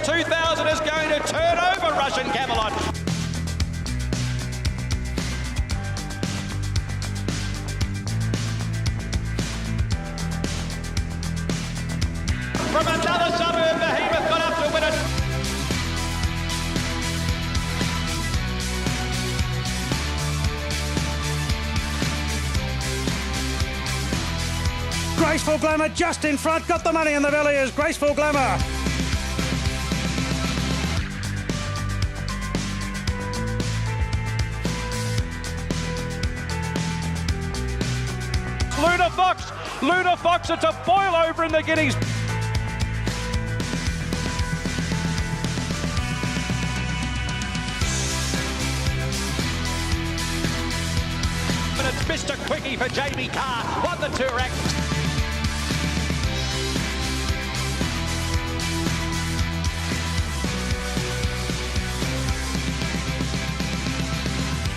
2000 is going to turn over Russian Camelot. From another suburb, Behemoth got up to win it. Graceful Glamour just in front, got the money in the valley is Graceful Glamour. Luna Fox, it's a boil over in the Guineas. And it's Mr. Quickie for Jamie Carr, won the Toorak.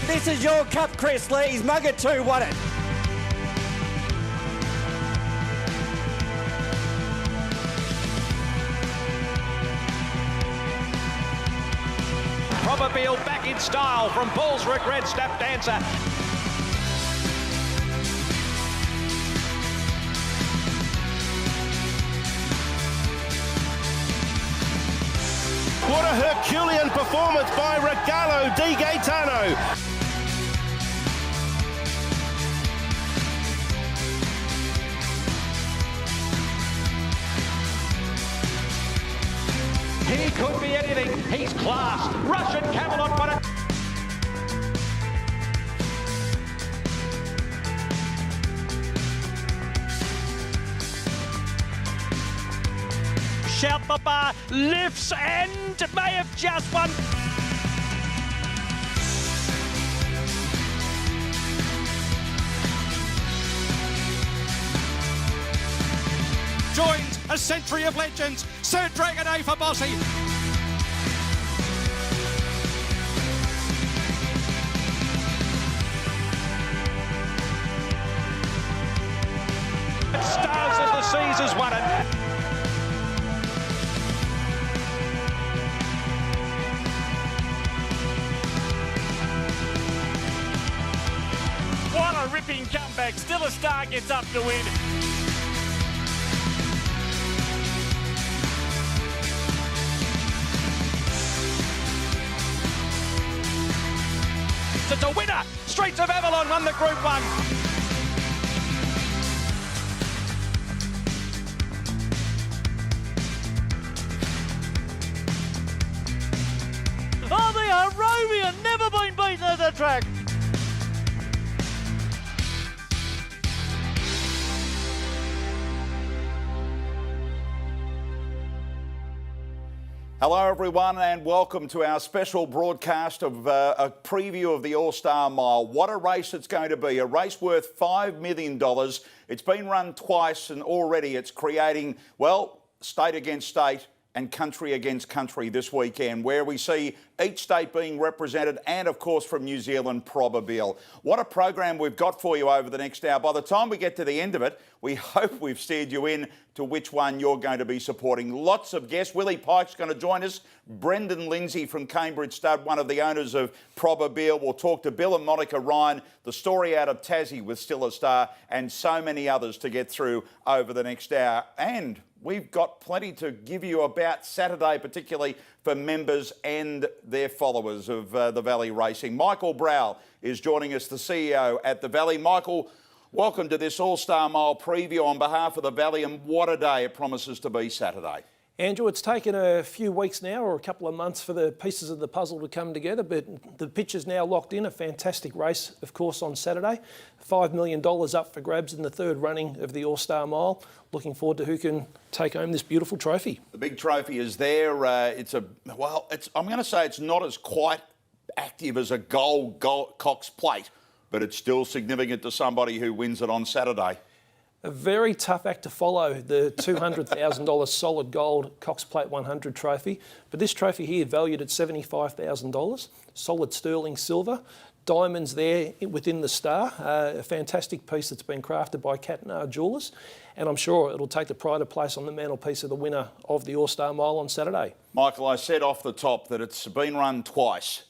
This is your cup, Chris Lees. Mugger 2 won it. Probabeel back in style from Paul's Regret Step Dancer. What a Herculean performance by Regalo Di Gaetano. He could be anything. He's class. Russian Camelot won it. Shout the bar, lifts and may have just won. Joins a century of legends, Sir Dragon A for Bossy. It stars as the Caesars won it. What a ripping comeback. Still a Star gets up to win. It's a winner. Streets of Avalon won the Group 1. Oh, they are Romeo, never been beaten at the track. Hello everyone and welcome to our special broadcast of a preview of the All-Star Mile. What a race it's going to be, a race worth $5 million. It's been run twice and already it's creating, well, state against state and country against country this weekend, where we see each state being represented and, of course, from New Zealand, Probabeel. What a program we've got for you over the next hour. By the time we get to the end of it, we hope we've steered you in to which one you're going to be supporting. Lots of guests. Willie Pike's going to join us. Brendan Lindsay from Cambridge Stud, one of the owners of Probabeel. We'll talk to Bill and Monica Ryan, the story out of Tassie with Still a Star, and so many others to get through over the next hour. And we've got plenty to give you about Saturday, particularly for members and their followers of the Valley Racing. Michael Brow is joining us, the CEO at the Valley. Michael, welcome to this All-Star Mile preview on behalf of the Valley, and what a day it promises to be Saturday. Andrew, it's taken a few weeks now or a couple of months for the pieces of the puzzle to come together, but the pitch is now locked in. A fantastic race, of course, on Saturday. $5 million up for grabs in the third running of the All-Star Mile. Looking forward to who can take home this beautiful trophy. The big trophy is there. I'm going to say it's not as quite active as a gold Cox Plate, but it's still significant to somebody who wins it on Saturday. A very tough act to follow, the $200,000 solid gold Cox Plate 100 trophy. But this trophy here valued at $75,000, solid sterling silver, diamonds there within the star, a fantastic piece that's been crafted by Catnar Jewellers, and I'm sure it'll take the pride of place on the mantelpiece of the winner of the All-Star Mile on Saturday. Michael, I said off the top that it's been run twice.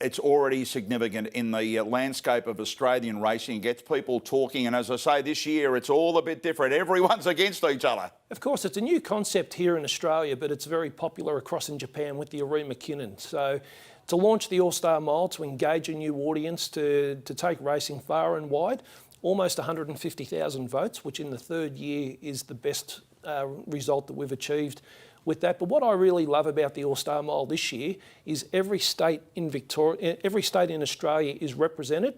It's already significant in the landscape of Australian racing. It gets people talking, and as I say, this year it's all a bit different. Everyone's against each other. Of course, it's a new concept here in Australia, but it's very popular across in Japan with the Ori McKinnon. So to launch the All-Star Mile, to engage a new audience, to take racing far and wide, almost 150,000 votes, which in the third year is the best result that we've achieved with that. But what I really love about the All-Star Mile this year is every state in Australia is represented.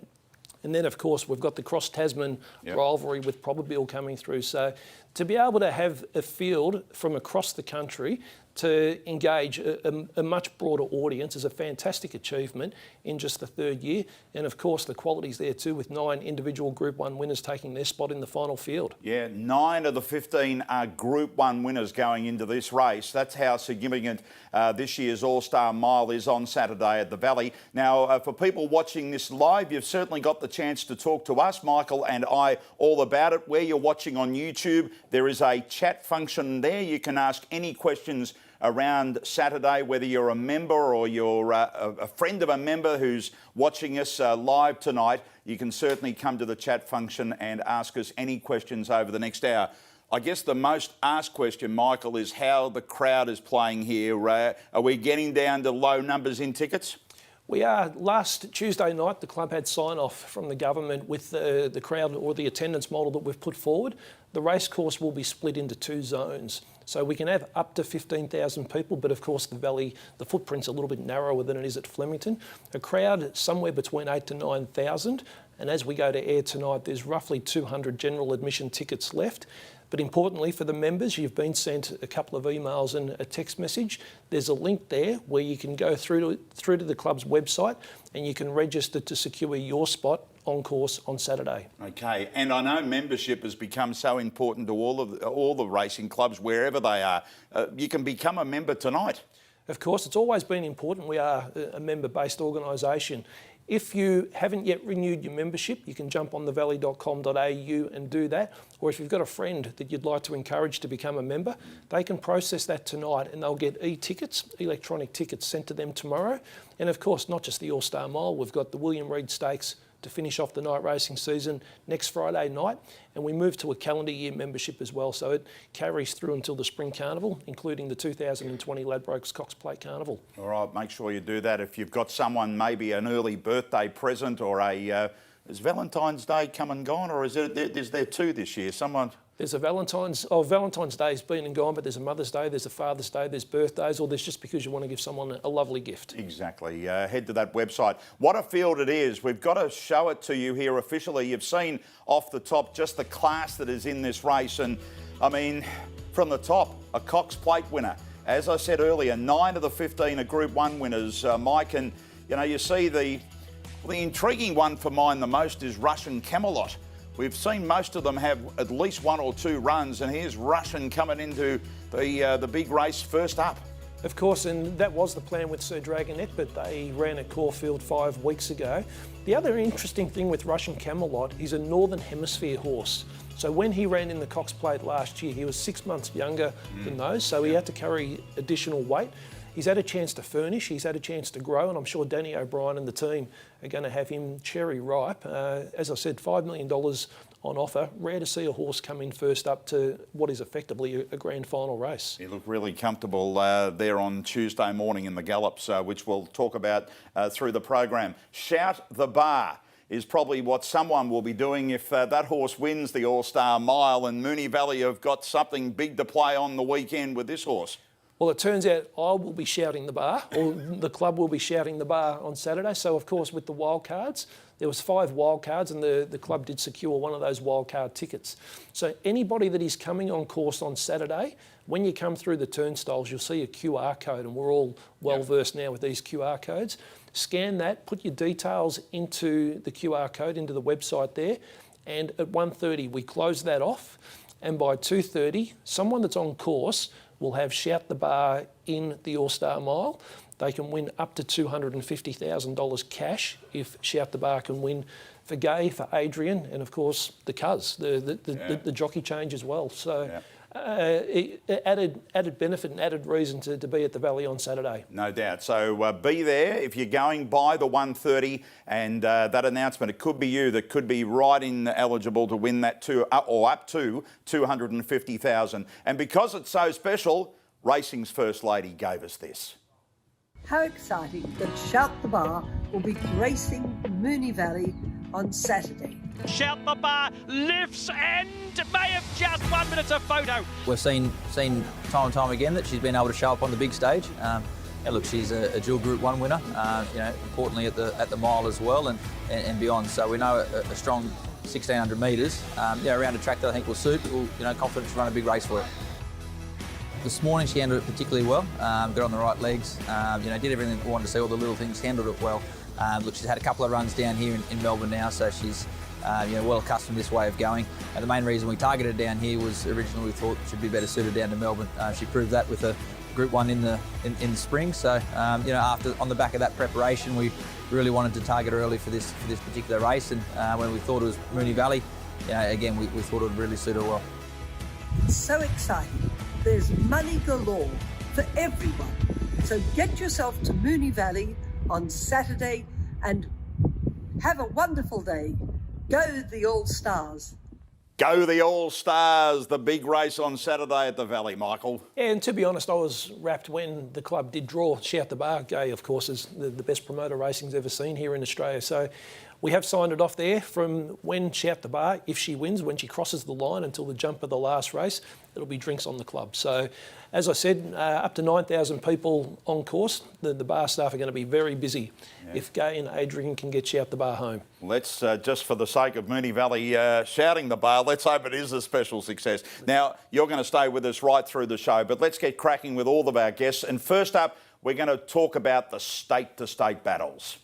And then, of course, we've got the cross-Tasman rivalry with Probabeel coming through. So to be able to have a field from across the country to engage a much broader audience is a fantastic achievement in just the third year. And of course, the quality's there too, with 9 individual Group 1 winners taking their spot in the final field. Yeah, 9 of the 15 are Group 1 winners going into this race. That's how significant this year's All-Star Mile is on Saturday at the Valley. Now, for people watching this live, you've certainly got the chance to talk to us, Michael and I, all about it. Where you're watching on YouTube, there is a chat function there. You can ask any questions around Saturday, whether you're a member or you're a friend of a member who's watching us live tonight. You can certainly come to the chat function and ask us any questions over the next hour. I guess the most asked question, Michael, is how the crowd is playing here. Are we getting down to low numbers in tickets? We are. Last Tuesday night, the club had sign-off from the government with the crowd or the attendance model that we've put forward. The racecourse will be split into 2 zones. So we can have up to 15,000 people, but of course the Valley, the footprint's a little bit narrower than it is at Flemington. A crowd somewhere between 8,000 to 9,000. And as we go to air tonight, there's roughly 200 general admission tickets left. But importantly for the members, you've been sent a couple of emails and a text message. There's a link there where you can go through to the club's website and you can register to secure your spot on course on Saturday. Okay, and I know membership has become so important to all the racing clubs wherever they are. You can become a member tonight. Of course, it's always been important. We are a member-based organisation. If you haven't yet renewed your membership, you can jump on thevalley.com.au and do that. Or if you've got a friend that you'd like to encourage to become a member, they can process that tonight and they'll get e-tickets, electronic tickets sent to them tomorrow. And of course, not just the All-Star Mile, we've got the William Reid Stakes to finish off the night racing season next Friday night, and we move to a calendar year membership as well, so it carries through until the Spring Carnival, including the 2020 Ladbrokes Cox Plate Carnival. All right, make sure you do that. If you've got someone, maybe an early birthday present or is Valentine's Day come and gone, or is there 2 this year? There's a Valentine's Day's been and gone, but there's a Mother's Day, there's a Father's Day, there's birthdays, or there's just because you want to give someone a lovely gift. Exactly. Head to that website. What a field it is. We've got to show it to you here officially. You've seen off the top just the class that is in this race. And, I mean, from the top, a Cox Plate winner. As I said earlier, 9 of the 15 are Group 1 winners, Mike. And, you see the intriguing one for mine the most is Russian Camelot. We've seen most of them have at least 1 or 2 runs, and here's Russian coming into the big race first up. Of course, and that was the plan with Sir Dragonet, but they ran at Caulfield 5 weeks ago. The other interesting thing with Russian Camelot, he's a Northern Hemisphere horse. So when he ran in the Cox Plate last year, he was 6 months younger than those, so he had to carry additional weight. He's had a chance to furnish, he's had a chance to grow, and I'm sure Danny O'Brien and the team are going to have him cherry ripe. As I said, $5 million on offer. Rare to see a horse come in first up to what is effectively a grand final race. He looked really comfortable there on Tuesday morning in the gallops, which we'll talk about through the program. Shout the Bar is probably what someone will be doing if that horse wins the All-Star Mile, and Moonee Valley have got something big to play on the weekend with this horse. Well, it turns out I will be shouting the bar, or the club will be shouting the bar on Saturday. So, of course, with the wild cards, there was 5 wild cards, and the club did secure one of those wild card tickets. So anybody that is coming on course on Saturday, when you come through the turnstiles, you'll see a QR code, and we're all well versed now with these QR codes. Scan that, put your details into the QR code, into the website there, and at 1:30 we close that off, and by 2:30, someone that's on course will have Shout the Bar in the All-Star Mile. They can win up to $250,000 cash if Shout the Bar can win for Gay, for Adrian, and of course the Cuz, the jockey change as well. So added benefit and added reason to be at the Valley on Saturday. No doubt. So be there if you're going by the 1:30, and that announcement, it could be you that could be right in eligible to win that up to 250,000. And because it's so special, racing's First Lady gave us this. How exciting that Shout the Bar will be racing Moonee Valley on Saturday. Shout the Bar lifts and may have just 1 minute of photo. We've seen time and time again that she's been able to show up on the big stage. And look, she's a dual Group 1 winner, importantly at the mile as well and beyond. So we know a strong 1,600 metres around a track that I think will suit. We're confident to run a big race for it. This morning she handled it particularly well, got on the right legs, did everything we wanted to see, all the little things, handled it well. Look, she's had a couple of runs down here in Melbourne now, so she's well accustomed to this way of going. The main reason we targeted down here was originally we thought she'd be better suited down to Melbourne. She proved that with a Group 1 in the spring. So after on the back of that preparation, we really wanted to target her early for this particular race. And when we thought it was Moonee Valley, again we thought it would really suit her well. It's so exciting. There's money galore for everyone. So get yourself to Moonee Valley on Saturday and have a wonderful day. Go the All Stars. Go the All Stars, the big race on Saturday at the Valley, Michael. Yeah, and to be honest, I was rapt when the club did draw Shout the Bar. Gay, of course, is the best promoter racing's ever seen here in Australia. So we have signed it off there from when Shout the Bar, if she wins, when she crosses the line until the jump of the last race, it'll be drinks on the club. So, as I said, up to 9,000 people on course. The bar staff are going to be very busy if Gay and Adrian can get Shout the Bar home. Let's, just for the sake of Moonee Valley shouting the bar, let's hope it is a special success. Now, you're going to stay with us right through the show, but let's get cracking with all of our guests. And first up, we're going to talk about the state-to-state battles.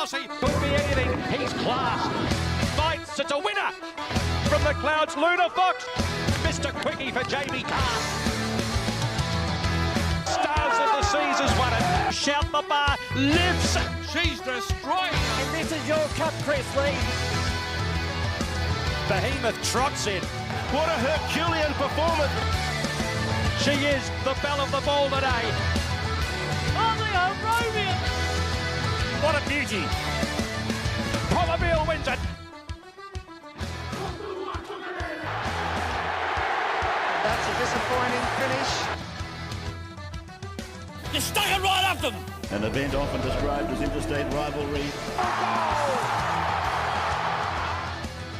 Could be anything. He's class. Fights. It's a winner from the Clouds. Luna Fox. Mr. Quickie for Jamie Carr. Stars of the Seas has won it. Shout the Bar lives. She's destroying it. And this is your cup, Chris Lee. Behemoth trots in. What a Herculean performance. She is the belle of the ball today. Oh, the Romeo! What a beauty. Polybill wins it. That's a disappointing finish. You stuck it right up them. An event often described as interstate rivalry.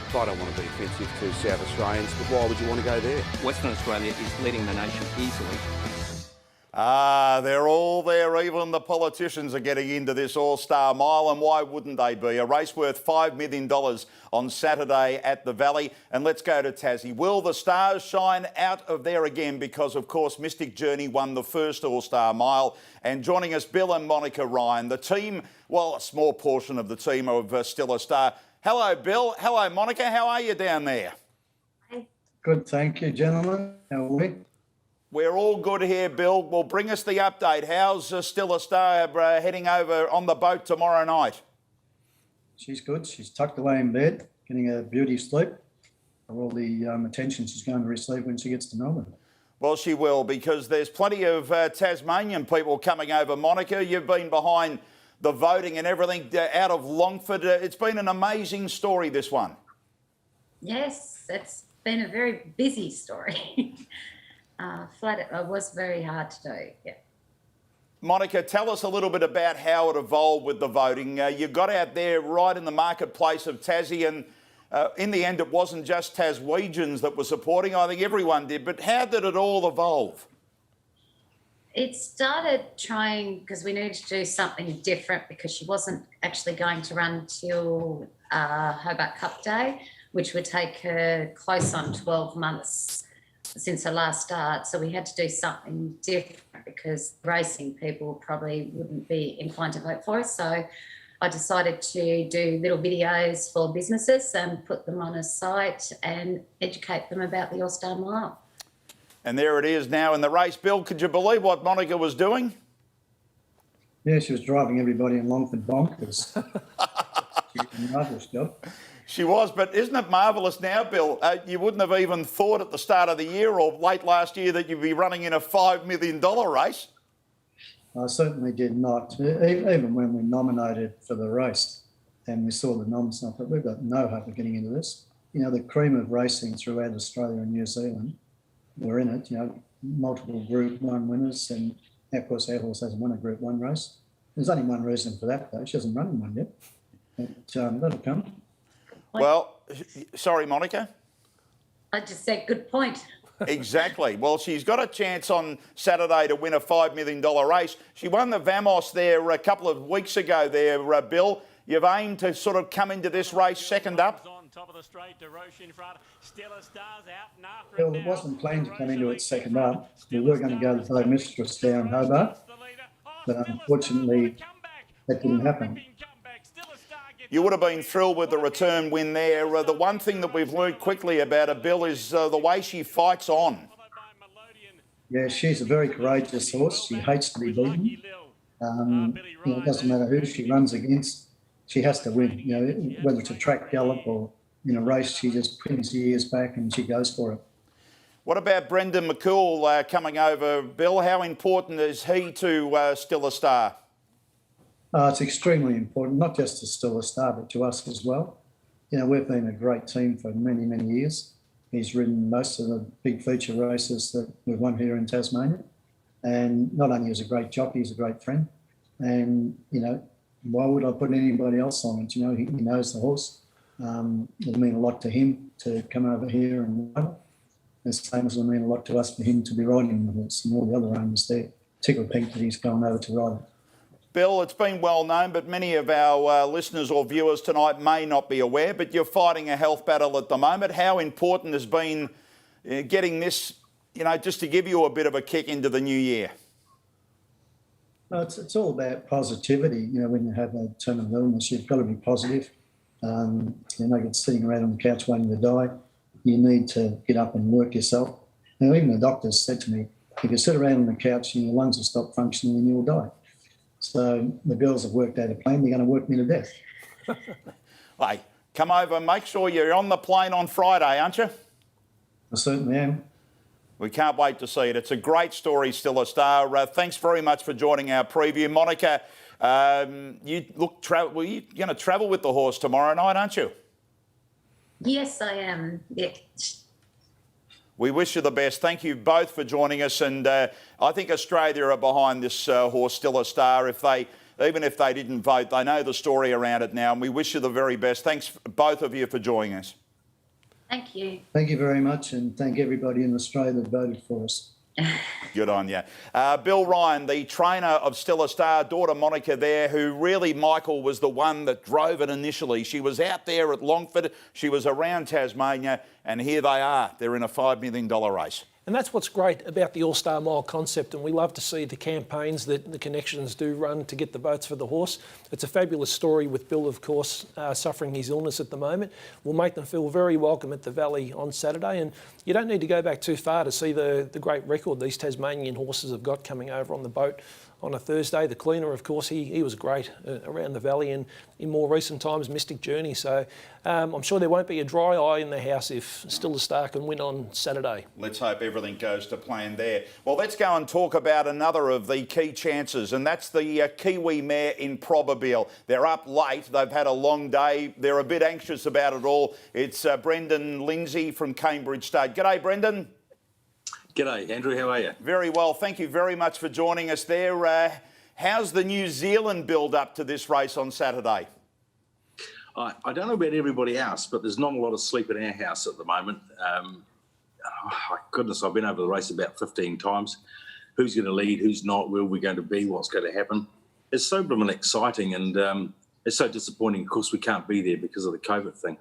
I don't want to be offensive to South Australians, but why would you want to go there? Western Australia is leading the nation easily. They're all there. Even the politicians are getting into this All-Star Mile, and why wouldn't they be? A race worth $5 million on Saturday at the Valley. And let's go to Tassie. Will the stars shine out of there again? Because, of course, Mystic Journey won the first All-Star Mile. And joining us, Bill and Monica Ryan. The team, well, a small portion of the team of Still a Star. Hello, Bill. Hello, Monica. How are you down there? Good, thank you, gentlemen. How are we? We're all good here, Bill. Well, bring us the update. How's Still a Star heading over on the boat tomorrow night? She's good. She's tucked away in bed, getting a beauty sleep for all the attention she's going to receive when she gets to Melbourne. Well, she will, because there's plenty of Tasmanian people coming over. Monica, you've been behind the voting and everything out of Longford. It's been an amazing story, this one. Yes, it's been a very busy story. It was very hard to do, yeah. Monica, tell us a little bit about how it evolved with the voting. You got out there right in the marketplace of Tassie, and in the end it wasn't just Taswegians that were supporting. I think everyone did. But how did it all evolve? It started trying, because we needed to do something different, because she wasn't actually going to run till Hobart Cup Day, which would take her close on 12 months since her last start. So we had to do something different because racing people probably wouldn't be inclined to vote for us. So I decided to do little videos for businesses and put them on a site and educate them about the All-Star Mile. And there it is now in the race. Bill, could you believe what Monica was doing? Yeah, she was driving everybody in Longford bonkers. She did a marvellous job. She was, but isn't it marvellous now, Bill? You wouldn't have even thought at the start of the year or late last year that you'd be running in a $5 million race. I certainly did not. Even when we nominated for the race and we saw the noms, I thought, we've got no hope of getting into this. You know, the cream of racing throughout Australia and New Zealand were in it. You know, multiple Group 1 winners, and of course our horse hasn't won a Group 1 race. There's only one reason for that, though. She hasn't run one yet. But that'll come. Well, sorry, Monica. I just said, good point. Exactly. Well, she's got a chance on Saturday to win a $5 million race. She won the Vamos there a couple of weeks ago there, Bill. You've aimed to sort of come into this race second up. Well, it wasn't planned to come into it second up. We were going to go to the Mistress down Hobart, but unfortunately that didn't happen. You would have been thrilled with the return win there. The one thing that we've learned quickly about her, Bill, is the way she fights on. Yeah, she's a very courageous horse. She hates to be beaten. You know, it doesn't matter who she runs against, she has to win. You know, whether it's a track gallop or in a race, she just pins the ears back and she goes for it. What about Brendan McCool coming over, Bill? How important is he to Still a Star? It's extremely important, not just to Still a Star, but to us as well. You know, we've been a great team for many, many years. He's ridden most of the big feature races that we've won here in Tasmania. And not only is he a great jockey, he's a great friend. And, you know, why would I put anybody else on it? You know, he knows the horse. It'll mean a lot to him to come over here and ride it. The same as it'll mean a lot to us for him to be riding the horse and all the other owners there. Tickled pink that he's going over to ride it. Bill, it's been well known, but many of our listeners or viewers tonight may not be aware, but you're fighting a health battle at the moment. How important has been getting this, you know, just to give you a bit of a kick into the new year? It's all about positivity. You know, when you have a terminal illness, you've got to be positive. You're not just sitting around on the couch waiting to die. You need to get up and work yourself. Now, even the doctors said to me, if you sit around on the couch and your lungs will stop functioning and you'll die. So the girls have worked out a plan. They're going to work me to death. Hey, come over. Make sure you're on the plane on Friday, aren't you? I certainly am. We can't wait to see it. It's a great story, Still a Star. Thanks very much for joining our preview. Monica, you're going to travel with the horse tomorrow night, aren't you? Yes, I am. Yeah. We wish you the best. Thank you both for joining us. And I think Australia are behind this horse, Still a Star. Even if they didn't vote, they know the story around it now. And we wish you the very best. Thanks, both of you, for joining us. Thank you. Thank you very much. And thank everybody in Australia that voted for us. Good on you. Bill Ryan, the trainer of Still a Star, daughter Monica there, who really, Michael, was the one that drove it initially. She was out there at Longford, she was around Tasmania, and here they are. They're in a $5 million race. And that's what's great about the All-Star Mile concept, and we love to see the campaigns that the connections do run to get the votes for the horse. It's a fabulous story with Bill, of course, suffering his illness at the moment. We'll make them feel very welcome at the Valley on Saturday, and you don't need to go back too far to see the great record these Tasmanian horses have got coming over on the boat on a Thursday. The cleaner, of course, he was great around the Valley, and in more recent times, Mystic Journey. So I'm sure there won't be a dry eye in the house if Still a Star can win on Saturday. Let's hope everything goes to plan there. Well, let's go and talk about another of the key chances, and that's the Kiwi mare Improbable. They're up late. They've had a long day. They're a bit anxious about it all. It's Brendan Lindsay from Cambridge State. G'day, Brendan. G'day, Andrew. How are you? Very well. Thank you very much for joining us there. How's the New Zealand build up to this race on Saturday? I don't know about everybody else, but there's not a lot of sleep in our house at the moment. Goodness, I've been over the race about 15 times. Who's going to lead? Who's not? Where are we going to be? What's going to happen? It's so blooming exciting, and it's so disappointing. Of course, we can't be there because of the COVID thing.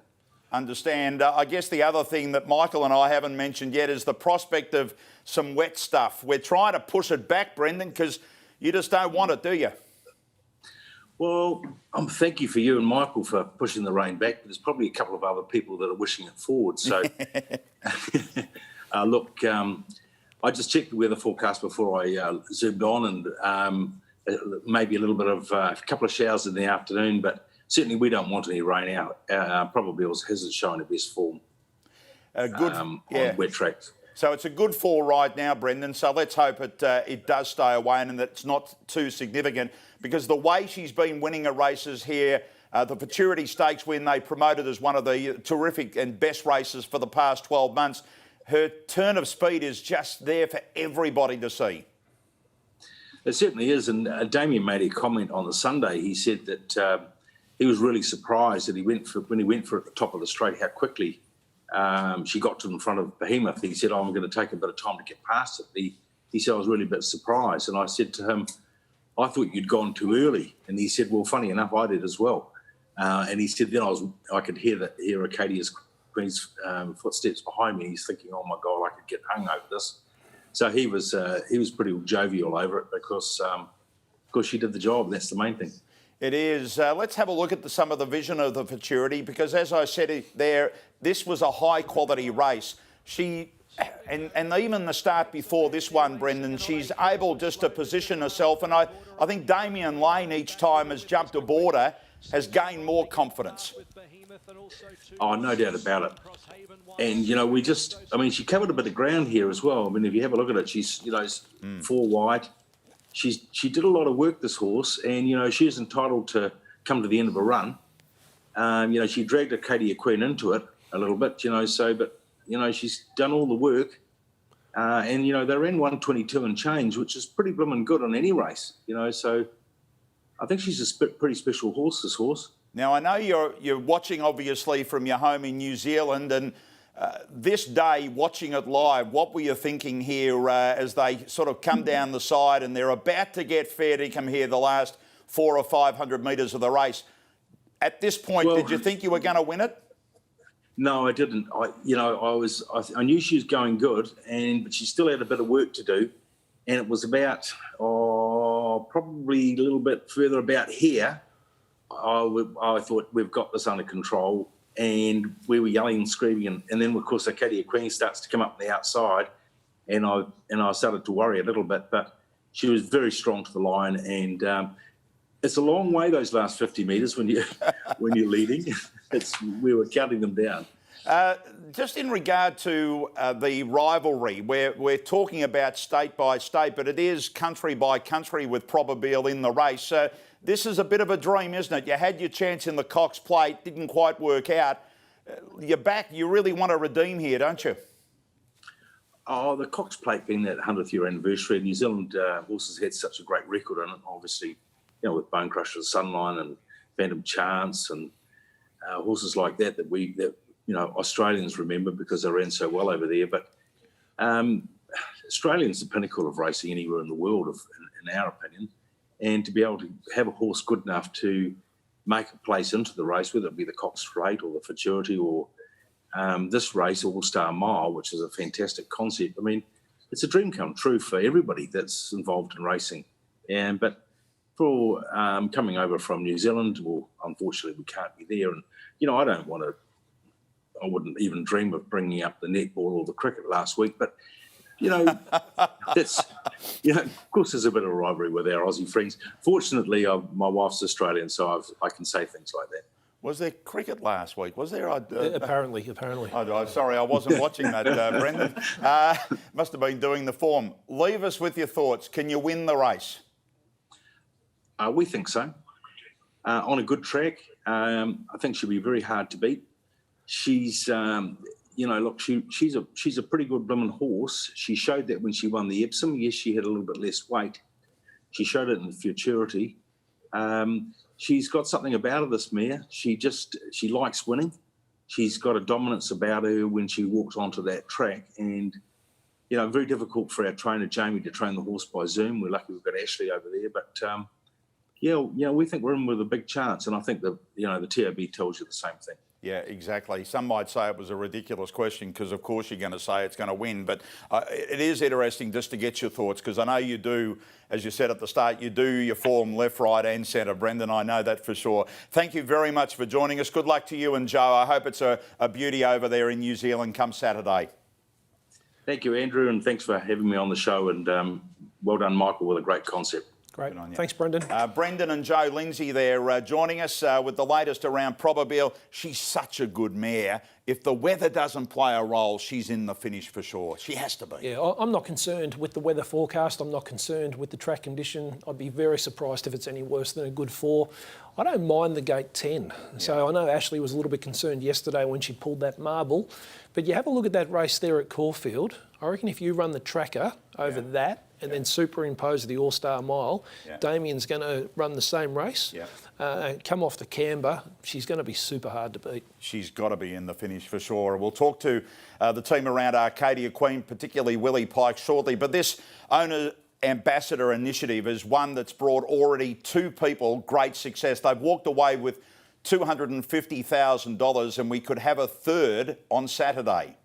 Understand. I guess the other thing that Michael and I haven't mentioned yet is the prospect of some wet stuff. We're trying to push it back, Brendan, because you just don't want it, do you? Well, thank you for you and Michael for pushing the rain back, but there's probably a couple of other people that are wishing it forward. So, look, I just checked the weather forecast before I zoomed on, and maybe a little bit of a couple of showers in the afternoon, but certainly we don't want any rain out. Probably hasn't shown its best form on wet tracks. So it's a good fall right now, Brendan. So let's hope it does stay away and that it's not too significant, because the way she's been winning her races here, the Futurity Stakes win, they promoted as one of the terrific and best races for the past 12 months. Her turn of speed is just there for everybody to see. It certainly is. And Damien made a comment on the Sunday. He said that he was really surprised that when he went for at the top of the straight, how quickly she got to in front of Behemoth. He said, I'm going to take a bit of time to get past it. He said, I was really a bit surprised. And I said to him, I thought you'd gone too early. And he said, well, funny enough, I did as well. And he said, then I could hear Acadia's Queen's footsteps behind me. He's thinking, oh my God, I could get hung over this. So he was pretty jovial over it because she did the job. That's the main thing. It is. Let's have a look at some of the vision of the Futurity, because as I said there, this was a high quality race. And even the start before this one, Brendan, she's able just to position herself. And I think Damien Lane, each time has jumped aboard her, has gained more confidence. Oh, no doubt about it. And, she covered a bit of ground here as well. I mean, if you have a look at it, she's, 4 wide. She did a lot of work, this horse, and, she is entitled to come to the end of a run. She dragged Acadia Queen into it a little bit, but she's done all the work. And, they ran 122 and change, which is pretty blooming good on any race, so I think she's a pretty special horse, this horse. Now, I know you're watching, obviously, from your home in New Zealand, and this day, watching it live, what were you thinking here as they sort of come down the side and they're about to get fair to come here the last 400 or 500 metres of the race? At this point, did you think you were going to win it? No, I didn't. I knew she was going good, but she still had a bit of work to do. And it was about, probably a little bit further about here. I thought we've got this under control, and we were yelling and screaming, and then of course Acadia Queen starts to come up on the outside, and I started to worry a little bit, but she was very strong to the line, and it's a long way, those last 50 metres when you're leading. We were counting them down. Just in regard to the rivalry, we're talking about state by state, but it is country by country with Probabeel in the race. This is a bit of a dream, isn't it? You had your chance in the Cox Plate, didn't quite work out. You're back. You really want to redeem here, don't you? Oh, the Cox Plate being that 100th year anniversary, New Zealand horses had such a great record on it, obviously, with Bone Crusher, Sunline and Phantom Chance and horses like that Australians remember because they ran so well over there. But Australians the pinnacle of racing anywhere in the world, in our opinion. And to be able to have a horse good enough to make a place into the race, whether it be the Cox Straight or the Futurity or this race, All-Star Mile, which is a fantastic concept. I mean, it's a dream come true for everybody that's involved in racing. But for coming over from New Zealand, well, unfortunately, we can't be there. And, I wouldn't even dream of bringing up the netball or the cricket last week. But, that's, of course, there's a bit of a rivalry with our Aussie friends. Fortunately, my wife's Australian, so I can say things like that. Was there cricket last week? Was there? Apparently. Sorry, I wasn't watching that, Brendan. Must have been doing the form. Leave us with your thoughts. Can you win the race? We think so. On a good track, I think she'll be very hard to beat. She's, she's a pretty good blooming horse. She showed that when she won the Epsom. Yes, she had a little bit less weight. She showed it in the Futurity. She's got something about her, this mare. She likes winning. She's got a dominance about her when she walks onto that track. And, very difficult for our trainer, Jamie, to train the horse by Zoom. We're lucky we've got Ashley over there. But, we think we're in with a big chance. And I think the TAB tells you the same thing. Yeah, exactly. Some might say it was a ridiculous question because, of course, you're going to say it's going to win. But it is interesting just to get your thoughts because I know you do, as you said at the start, you do your form left, right and centre. Brendan, I know that for sure. Thank you very much for joining us. Good luck to you and Joe. I hope it's a beauty over there in New Zealand come Saturday. Thank you, Andrew, and thanks for having me on the show. And well done, Michael, with a great concept. Great. Thanks, Brendan. Brendan and Joe Lindsay there joining us with the latest around Probabile. She's such a good mare. If the weather doesn't play a role, she's in the finish for sure. She has to be. Yeah, I'm not concerned with the weather forecast. I'm not concerned with the track condition. I'd be very surprised if it's any worse than a good 4. I don't mind the gate 10. So I know Ashley was a little bit concerned yesterday when she pulled that marble. But you have a look at that race there at Caulfield. I reckon if you run the tracker over that and then superimpose the All-Star Mile, Damien's going to run the same race. Come off the camber, she's going to be super hard to beat. She's got to be in the finish for sure. We'll talk to the team around Arcadia Queen, particularly Willie Pike, shortly. But this owner ambassador initiative is one that's brought already 2 people great success. They've walked away with $250,000 and we could have a third on Saturday.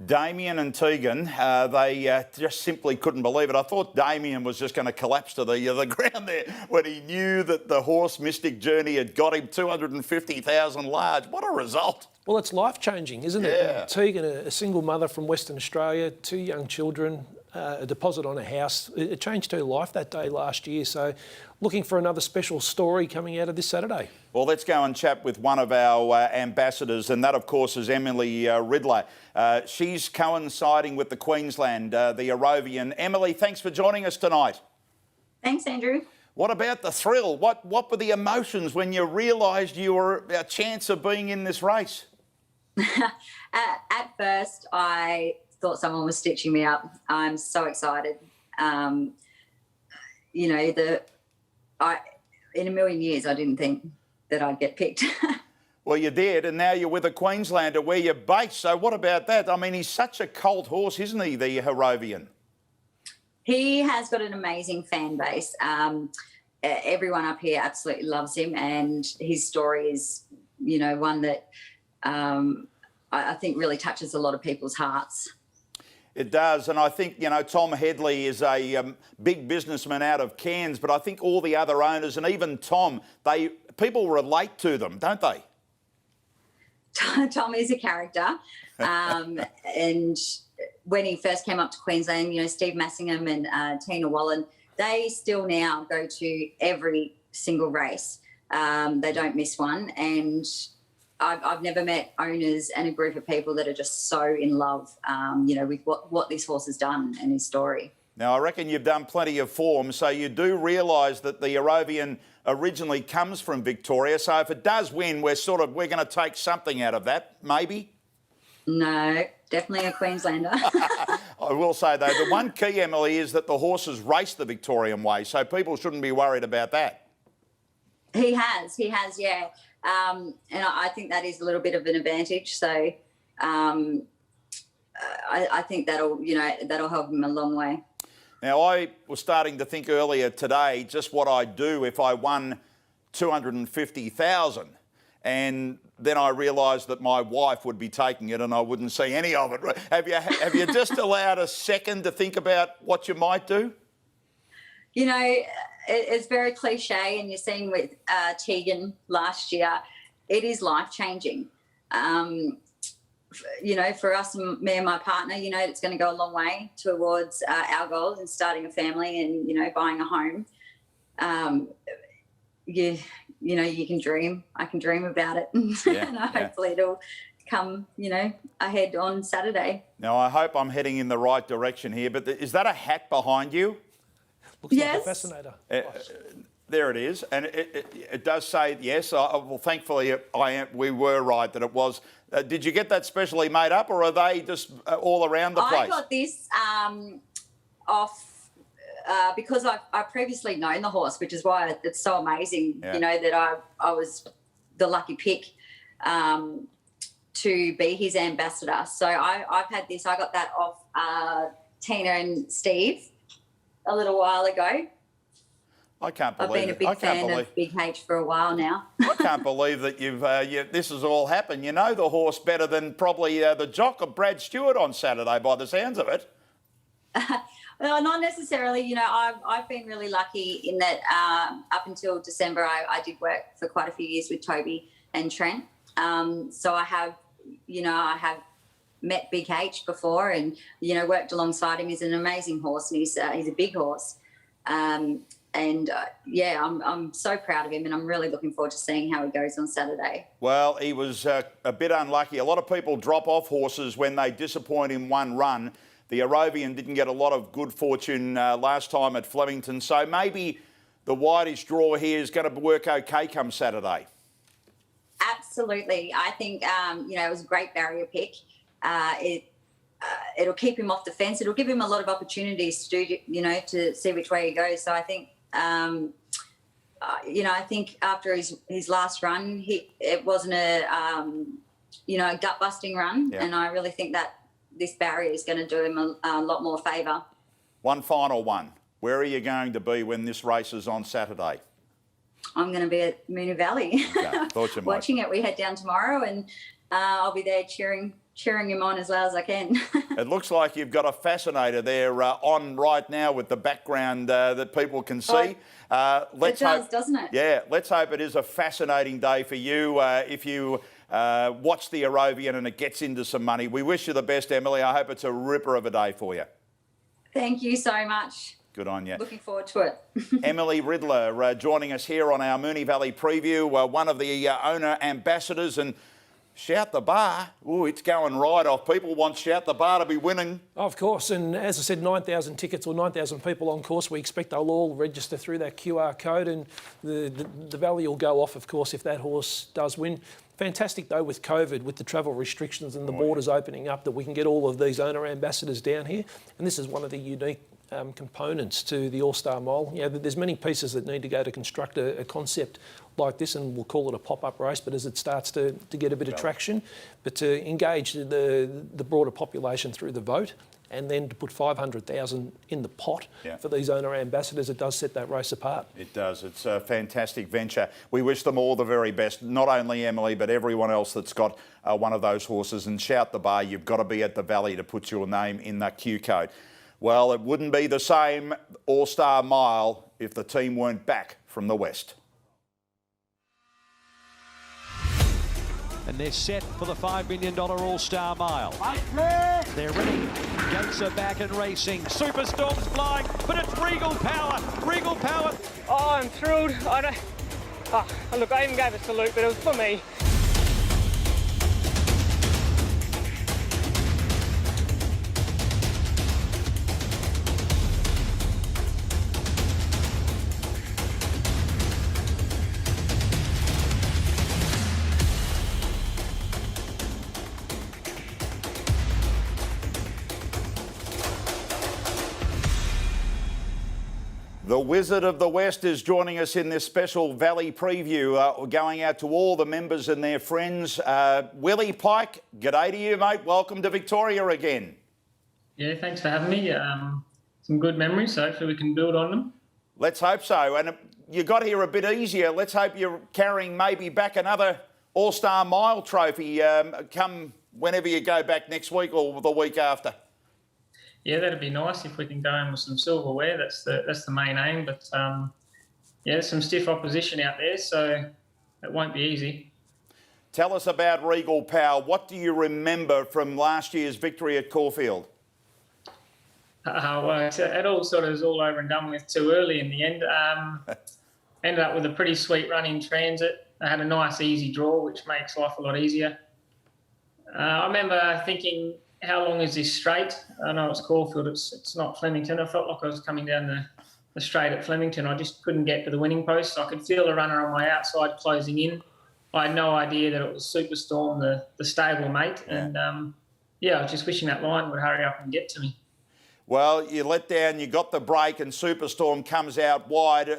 Damien and Tegan, they just simply couldn't believe it. I thought Damien was just going to collapse to the ground there when he knew that the horse Mystic Journey had got him 250,000 large. What a result. Well, it's life-changing, isn't it? Tegan, a single mother from Western Australia, 2 young children, a deposit on a house. It changed her life that day last year. So looking for another special story coming out of this Saturday. Well, let's go and chat with one of our ambassadors, and that, of course, is Emily Ridler. She's coinciding with the Queensland, the Arovian. Emily, thanks for joining us tonight. Thanks, Andrew. What about the thrill? What were the emotions when you realised you were a chance of being in this race? At first, I thought someone was stitching me up. I'm so excited. You know, in a million years, I didn't think that I'd get picked. Well, you did, and now you're with a Queenslander where you're based. So what about that? I mean, he's such a cult horse, isn't he, the Arovian? He has got an amazing fan base. Everyone up here absolutely loves him, and his story is, you know, one that I think really touches a lot of people's hearts. It does, and I think, you know, Tom Headley is a big businessman out of Cairns, but I think all the other owners and even Tom, people relate to them, don't they? Tom is a character, and when he first came up to Queensland, you know, Steve Massingham and Tina Wallen, they still now go to every single race. They don't miss one, and I've never met owners and a group of people that are just so in love, you know, with what this horse has done and his story. Now, I reckon you've done plenty of form, so you do realise that the Arovian originally comes from Victoria. So if it does win, we're going to take something out of that, maybe? No, definitely a Queenslander. I will say, though, the one key, Emily, is that the horses race the Victorian way, so people shouldn't be worried about that. He has, yeah. And I think that is a little bit of an advantage. So I think that'll help him a long way. Now, I was starting to think earlier today just what I'd do if I won 250,000, and then I realised that my wife would be taking it and I wouldn't see any of it. Have you just allowed a second to think about what you might do? You know, it's very cliche, and you're seeing with Tegan last year, it is life-changing. You know, for us, me and my partner, you know, it's going to go a long way towards our goals and starting a family and, you know, buying a home. You know, you can dream. I can dream about it. And hopefully it'll come, you know, ahead on Saturday. Now, I hope I'm heading in the right direction here, but is that a hat behind you? Looks like a fascinator. There it is, and it does say yes. Well, thankfully, we were right that it was Did you get that specially made up, or are they just all around the place? I got this off because I've previously known the horse, which is why it's so amazing, Yeah. you know, that I was the lucky pick to be his ambassador. So I've had this. I got that off Tina and Steve a little while ago. I can't believe I've been a big fan of Big H for a while now. I can't believe that this has all happened. You know the horse better than probably the jock of Brad Stewart on Saturday, by the sounds of it. Well, not necessarily. You know, I've been really lucky in that up until December, I did work for quite a few years with Toby and Trent. So I have met Big H before, and worked alongside him. He's an amazing horse, and he's a big horse. I'm so proud of him, and I'm really looking forward to seeing how he goes on Saturday. Well, he was a bit unlucky. A lot of people drop off horses when they disappoint in one run. The Arovian didn't get a lot of good fortune last time at Flemington, so maybe the widest draw here is going to work okay come Saturday. Absolutely. I think, it was a great barrier pick. It'll keep him off the fence. It'll give him a lot of opportunities to do, to see which way he goes. So I think, I think after his last run, it wasn't a gut-busting run. Yeah. And I really think that this barrier is going to do him a lot more favour. One final one. Where are you going to be when this race is on Saturday? I'm going to be at Moonee Valley. Okay, thought you might. Watching it. We head down tomorrow, and I'll be there cheering him on as loud as I can. It looks like you've got a fascinator there on right now with the background that people can see. Let's hope, doesn't it? Yeah, let's hope it is a fascinating day for you. If you watch the Arovian and it gets into some money, we wish you the best, Emily. I hope it's a ripper of a day for you. Thank you so much. Good on you. Looking forward to it. Emily Riddler joining us here on our Moonee Valley preview, one of the owner ambassadors, and Shout the Bar. Oh, it's going right off. People want Shout the Bar to be winning. Of course, and as I said, 9,000 tickets or 9,000 people on course. We expect they'll all register through that QR code, and the value will go off, of course, if that horse does win. Fantastic, though, with COVID, with the travel restrictions and the borders opening up, that we can get all of these owner ambassadors down here. And this is one of the unique components to the All-Star Mile. There's many pieces that need to go to construct a concept like this, and we'll call it a pop-up race, but as it starts to get a bit of traction, but to engage the broader population through the vote, and then to put 500,000 in the pot for these owner ambassadors, it does set that race apart. It does. It's a fantastic venture. We wish them all the very best, not only Emily, but everyone else that's got one of those horses. And Shout the Bar, you've got to be at the Valley to put your name in that Q code. Well, it wouldn't be the same All-Star Mile if the team weren't back from the West. And they're set for the $5 million All-Star Mile. They're ready. Gates are back and racing. Superstorm's flying, but it's Regal Power. Regal Power. Oh, I'm thrilled. Look, I even gave a salute, but it was for me. The Wizard of the West is joining us in this special Valley preview, going out to all the members and their friends. Willie Pike, g'day to you, mate. Welcome to Victoria again. Yeah, thanks for having me. Some good memories, so hopefully we can build on them. Let's hope so. And you got here a bit easier. Let's hope you're carrying maybe back another All-Star Mile trophy come whenever you go back next week or the week after. Yeah, that'd be nice if we can go in with some silverware. That's the main aim. But there's some stiff opposition out there, so it won't be easy. Tell us about Regal Power. What do you remember from last year's victory at Caulfield? Well, it all sort of was all over and done with too early in the end. Ended up with a pretty sweet run in transit. I had a nice easy draw, which makes life a lot easier. I remember thinking, how long is this straight? I know it's Caulfield, it's not Flemington. I felt like I was coming down the straight at Flemington. I just couldn't get to the winning post. I could feel the runner on my outside closing in. I had no idea that it was Superstorm, the stable mate. Yeah. And I was just wishing that line would hurry up and get to me. Well, you let down, you got the break, and Superstorm comes out wide.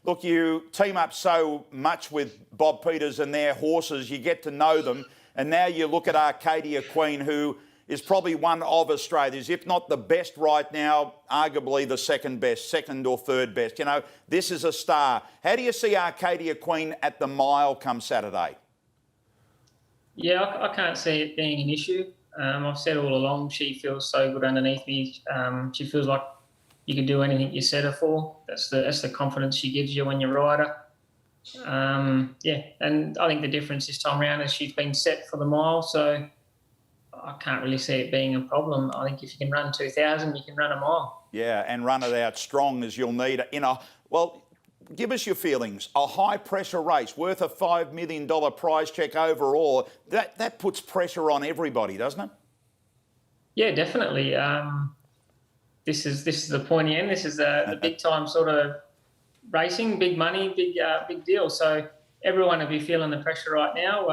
Look, you team up so much with Bob Peters and their horses, you get to know them, and now you look at Arcadia Queen, who is probably one of Australia's, if not the best right now, arguably the second best, second or third best. You know, this is a star. How do you see Arcadia Queen at the mile come Saturday? Yeah, I can't see it being an issue. I've said all along she feels so good underneath me. She feels like you can do anything you set her for. That's the confidence she gives you when you ride her. And I think the difference this time around is she's been set for the mile, so I can't really see it being a problem. I think if you can run 2,000, you can run a mile. Yeah, and run it out strong as you'll need in a, well, give us your feelings. A high-pressure race worth a $5 million prize check overall, that puts pressure on everybody, doesn't it? Yeah, definitely. This is the pointy end. This is the big-time sort of racing, big money, big deal. So everyone will be feeling the pressure right now.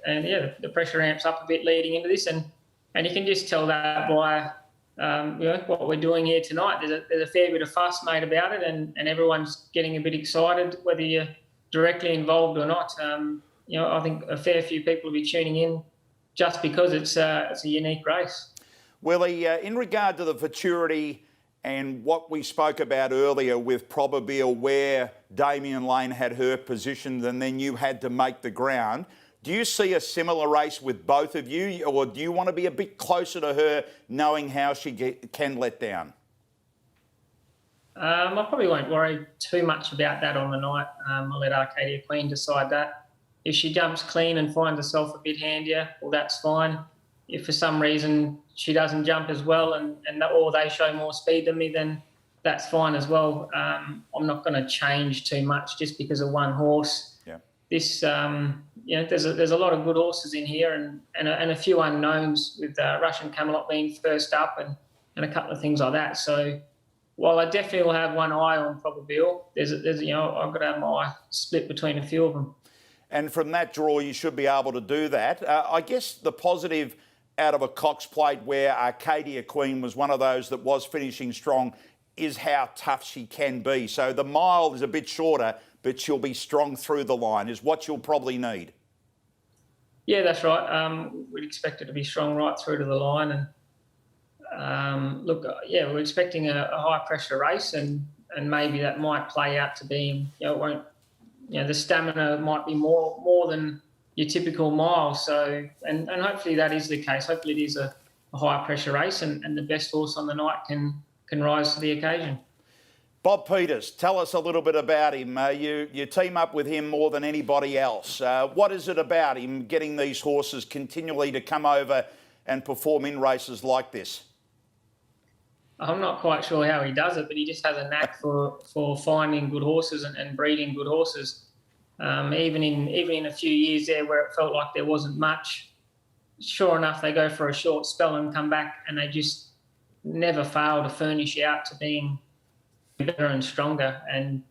The pressure amps up a bit leading into this, and you can just tell that by what we're doing here tonight. There's a fair bit of fuss made about it, and everyone's getting a bit excited, whether you're directly involved or not. I think a fair few people will be tuning in just because it's a unique race. Willie, in regard to the futurity and what we spoke about earlier with Probabeel, where Damien Lane had her positioned and then you had to make the ground, do you see a similar race with both of you, or do you want to be a bit closer to her, knowing how she can let down? I probably won't worry too much about that on the night. I'll let Arcadia Queen decide that. If she jumps clean and finds herself a bit handier, well, that's fine. If for some reason she doesn't jump as well or they show more speed than me, then that's fine as well. I'm not going to change too much just because of one horse. Yeah. This, there's a lot of good horses in here and a few unknowns with Russian Camelot being first up and a couple of things like that. So while I definitely will have one eye on Probabeel, I've got to have my eye split between a few of them. And from that draw, you should be able to do that. I guess the positive out of a Cox Plate where Arcadia Queen was one of those that was finishing strong is how tough she can be. So the mile is a bit shorter, but she'll be strong through the line, is what you'll probably need. Yeah, that's right. We'd expect her to be strong right through to the line. And we're expecting a high-pressure race, and maybe that might play out to being, the stamina might be more than your typical mile. So, and hopefully that is the case. Hopefully it is a high-pressure race, and the best horse on the night can rise to the occasion. Bob Peters, tell us a little bit about him. You team up with him more than anybody else. What is it about him getting these horses continually to come over and perform in races like this? I'm not quite sure how he does it, but he just has a knack for finding good horses and breeding good horses. Even in a few years there where it felt like there wasn't much, sure enough, they go for a short spell and come back, and they just never fail to furnish out to being better and stronger. And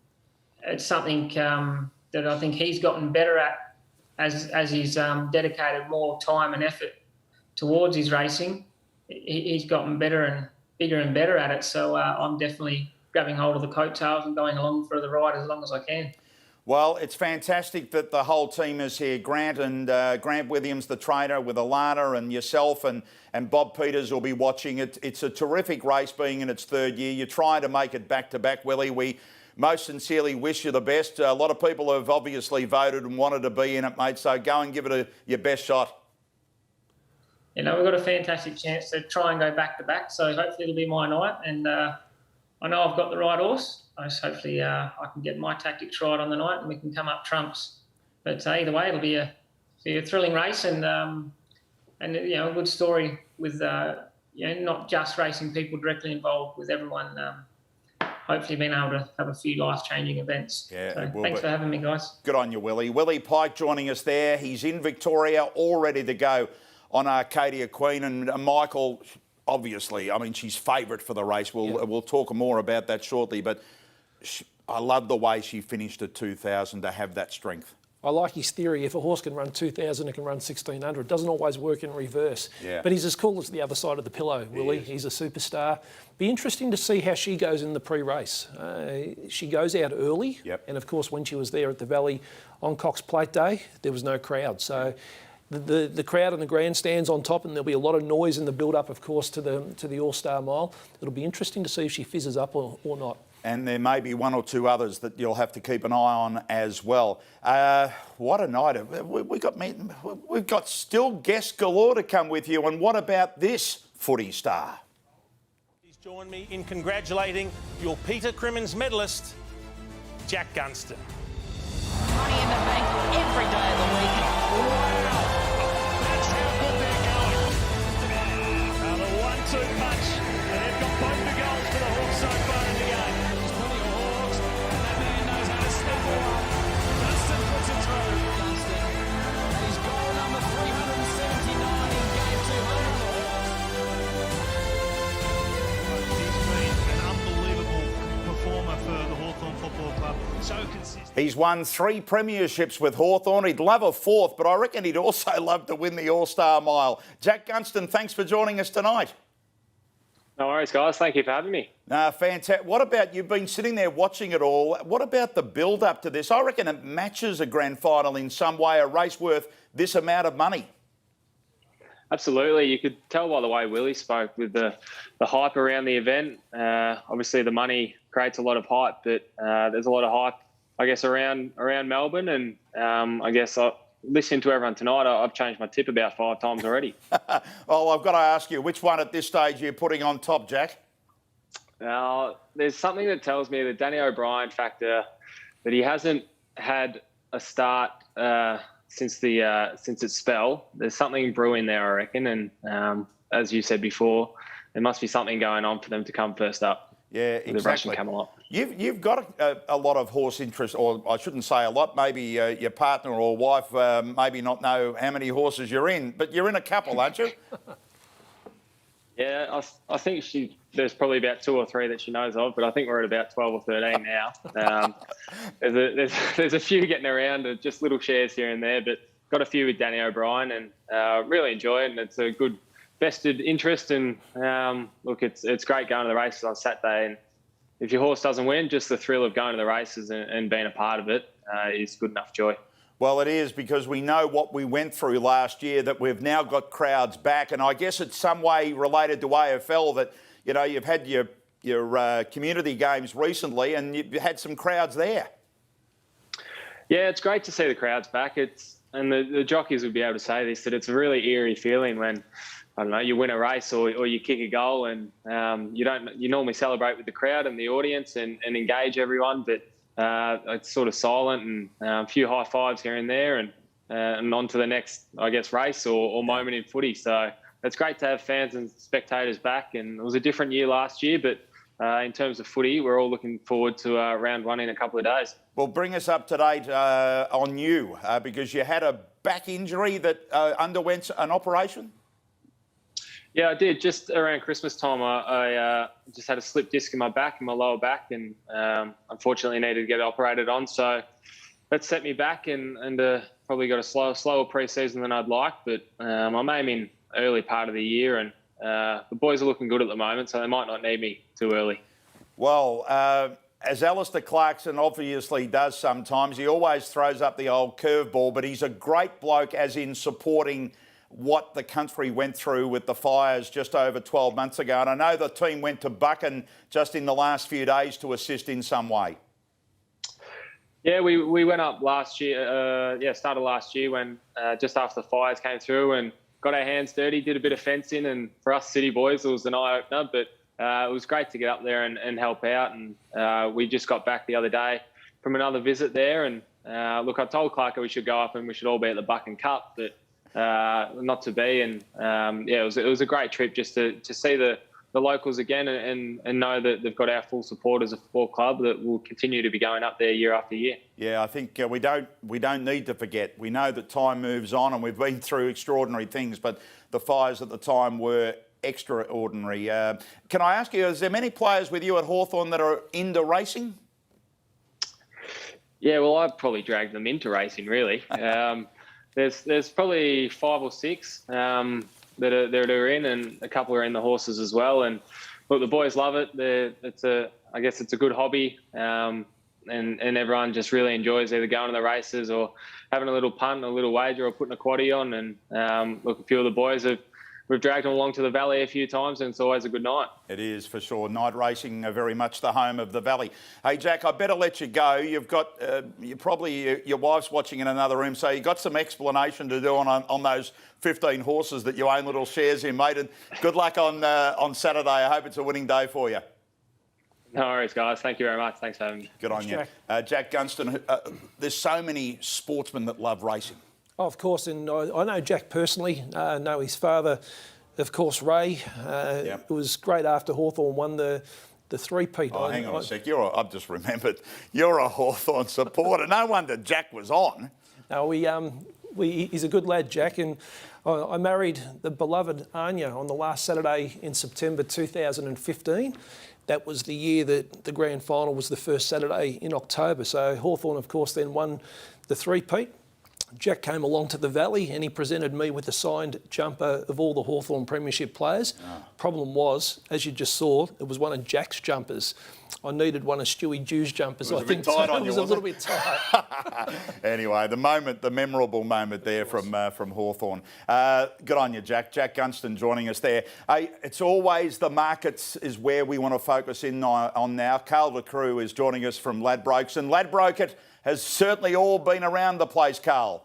it's something that I think he's gotten better at as he's dedicated more time and effort towards his racing. He's gotten better and better at it. So I'm definitely grabbing hold of the coattails and going along for the ride as long as I can. Well, it's fantastic that the whole team is here. Grant and Grant Williams, the trainer, with Alana and yourself and Bob Peters will be watching it. It's a terrific race being in its third year. You're trying to make it back-to-back, Willie. We most sincerely wish you the best. A lot of people have obviously voted and wanted to be in it, mate, so go and give it your best shot. We've got a fantastic chance to try and go back-to-back, so hopefully it'll be my night. And I know I've got the right horse. Hopefully I can get my tactics right on the night and we can come up trumps. But either way, it'll be a thrilling race and a good story with not just racing people directly involved, with everyone hopefully being able to have a few life-changing events. Yeah, so thanks for having me, guys. Good on you, Willie. Willie Pike joining us there. He's in Victoria, all ready to go on Arcadia Queen, and Michael. Obviously, I mean, she's favourite for the race. We'll talk more about that shortly, but I love the way she finished at 2,000 to have that strength. I like his theory. If a horse can run 2,000, it can run 1,600. It doesn't always work in reverse. Yeah. But he's as cool as the other side of the pillow, Willie. He's a superstar. Be interesting to see how she goes in the pre-race. She goes out early. Yep. And, of course, when she was there at the Valley on Cox Plate Day, there was no crowd. So the crowd and the grandstands on top, and there'll be a lot of noise in the build-up, of course, to the All-Star Mile. It'll be interesting to see if she fizzes up or not. And there may be one or two others that you'll have to keep an eye on as well. What a night. We've got still guests galore to come with you. And what about this footy star? Please join me in congratulating your Peter Crimmins medalist, Jack Gunston. Money in the bank every day of the week. Wow! That's how good they're going. Now the 1-2 punch, and they've got both the goals for the Hawks so far in the game. There's plenty of Hawks, and that man knows how to step forward. Gunston puts it through. Gunston, and his goal number 379 in game 2 home on the Hawks. He's been an unbelievable performer for the Hawthorn Football Club. So consistent. He's won 3 premierships with Hawthorn. He'd love a 4th, but I reckon he'd also love to win the All-Star Mile. Jack Gunston, thanks for joining us tonight. No worries, guys. Thank you for having me. Fantastic. What about, you've been sitting there watching it all, what about the build-up to this? I reckon it matches a grand final in some way, a race worth this amount of money. Absolutely. You could tell by the way Willie spoke with the hype around the event. Obviously, the money creates a lot of hype, but there's a lot of hype, I guess, around Melbourne. And I guess listening to everyone tonight, I've changed my tip about 5 times already. Well, I've got to ask you, which one at this stage you're putting on top, Jack? There's something that tells me the Danny O'Brien factor, that he hasn't had a start since its spell. There's something brewing there, I reckon. And as you said before, there must be something going on for them to come first up. Yeah, exactly. You've got a lot of horse interest, or I shouldn't say a lot, maybe your partner or wife maybe not know how many horses you're in, but you're in a couple, aren't you? Yeah, I think there's probably about 2 or 3 that she knows of, but I think we're at about 12 or 13 now. There's a few getting around, just little shares here and there, but got a few with Danny O'Brien and really enjoy it, and it's a good vested interest. And look, it's great going to the races on Saturday, and if your horse doesn't win, just the thrill of going to the races and being a part of it is good enough joy. Well, it is, because we know what we went through last year, that we've now got crowds back, and I guess it's some way related to AFL that, you know, you've had your community games recently and you've had some crowds there. Yeah, it's great to see the crowds back. And the jockeys would be able to say this, that it's a really eerie feeling when, I don't know, you win a race or you kick a goal and you normally celebrate with the crowd and the audience and engage everyone, but it's sort of silent and a few high fives here and there and on to the next, I guess, race or moment in footy. So it's great to have fans and spectators back, and it was a different year last year, but in terms of footy, we're all looking forward to round 1 in a couple of days. Well, bring us up to date on you, because you had a back injury that underwent an operation? Yeah, I did. Just around Christmas time, I just had a slip disc in my back, in my lower back, and unfortunately needed to get it operated on. So that set me back and probably got a slower pre-season than I'd like. But I'm aiming early part of the year, and the boys are looking good at the moment, so they might not need me too early. Well, as Alistair Clarkson obviously does sometimes, he always throws up the old curveball, but he's a great bloke as in supporting what the country went through with the fires just over 12 months ago. And I know the team went to Buchan just in the last few days to assist in some way. Yeah, we went up last year, started last year when just after the fires came through and got our hands dirty, did a bit of fencing. And for us city boys, it was an eye-opener, but it was great to get up there and help out. And we just got back the other day from another visit there. And look, I told Clarko we should go up and we should all be at the Buchan Cup, but not to be. And it was a great trip just to see the locals again and know that they've got our full support as a football club that will continue to be going up there year after year. Yeah, I think we don't need to forget. We know that time moves on and we've been through extraordinary things, but the fires at the time were extraordinary. Can I ask you, is there many players with you at Hawthorn that are into racing? Yeah, well, I've probably dragged them into racing, really. There's probably 5 or 6 that are in, and a couple are in the horses as well. And look, the boys love it. I guess it's a good hobby, and everyone just really enjoys either going to the races or having a little punt, a little wager, or putting a quaddie on. And look, a few of the boys we've dragged them along to the Valley a few times, and it's always a good night. It is, for sure. Night racing very much the home of the Valley. Hey, Jack, I better let you go. You've got, your wife's watching in another room, so you've got some explanation to do on those 15 horses that you own little shares in, mate. And good luck on Saturday. I hope it's a winning day for you. No worries, guys. Thank you very much. Thanks for having me. Good on you. Jack Gunston, there's so many sportsmen that love racing. Oh, of course, and I know Jack personally. Know his father, of course, Ray. It was great after Hawthorn won the three-peat. Oh, hang on a sec. I've just remembered. You're a Hawthorn supporter. No wonder Jack was on. No, he's a good lad, Jack, and I married the beloved Anya on the last Saturday in September 2015. That was the year that the grand final was the first Saturday in October. So Hawthorn, of course, then won the three-peat. Jack came along to the Valley and he presented me with a signed jumper of all the Hawthorn Premiership players. Problem was, as you just saw, it was one of Jack's jumpers. I needed one of Stewie Dew's jumpers. I think it was a little bit tight. Anyway, the memorable moment there from Hawthorn. Good on you, Jack. Jack Gunston joining us there. Hey, it's always the markets is where we want to focus in on now. Carl LeCroux is joining us from Ladbrokes, and Ladbroke has certainly all been around the place, Carl.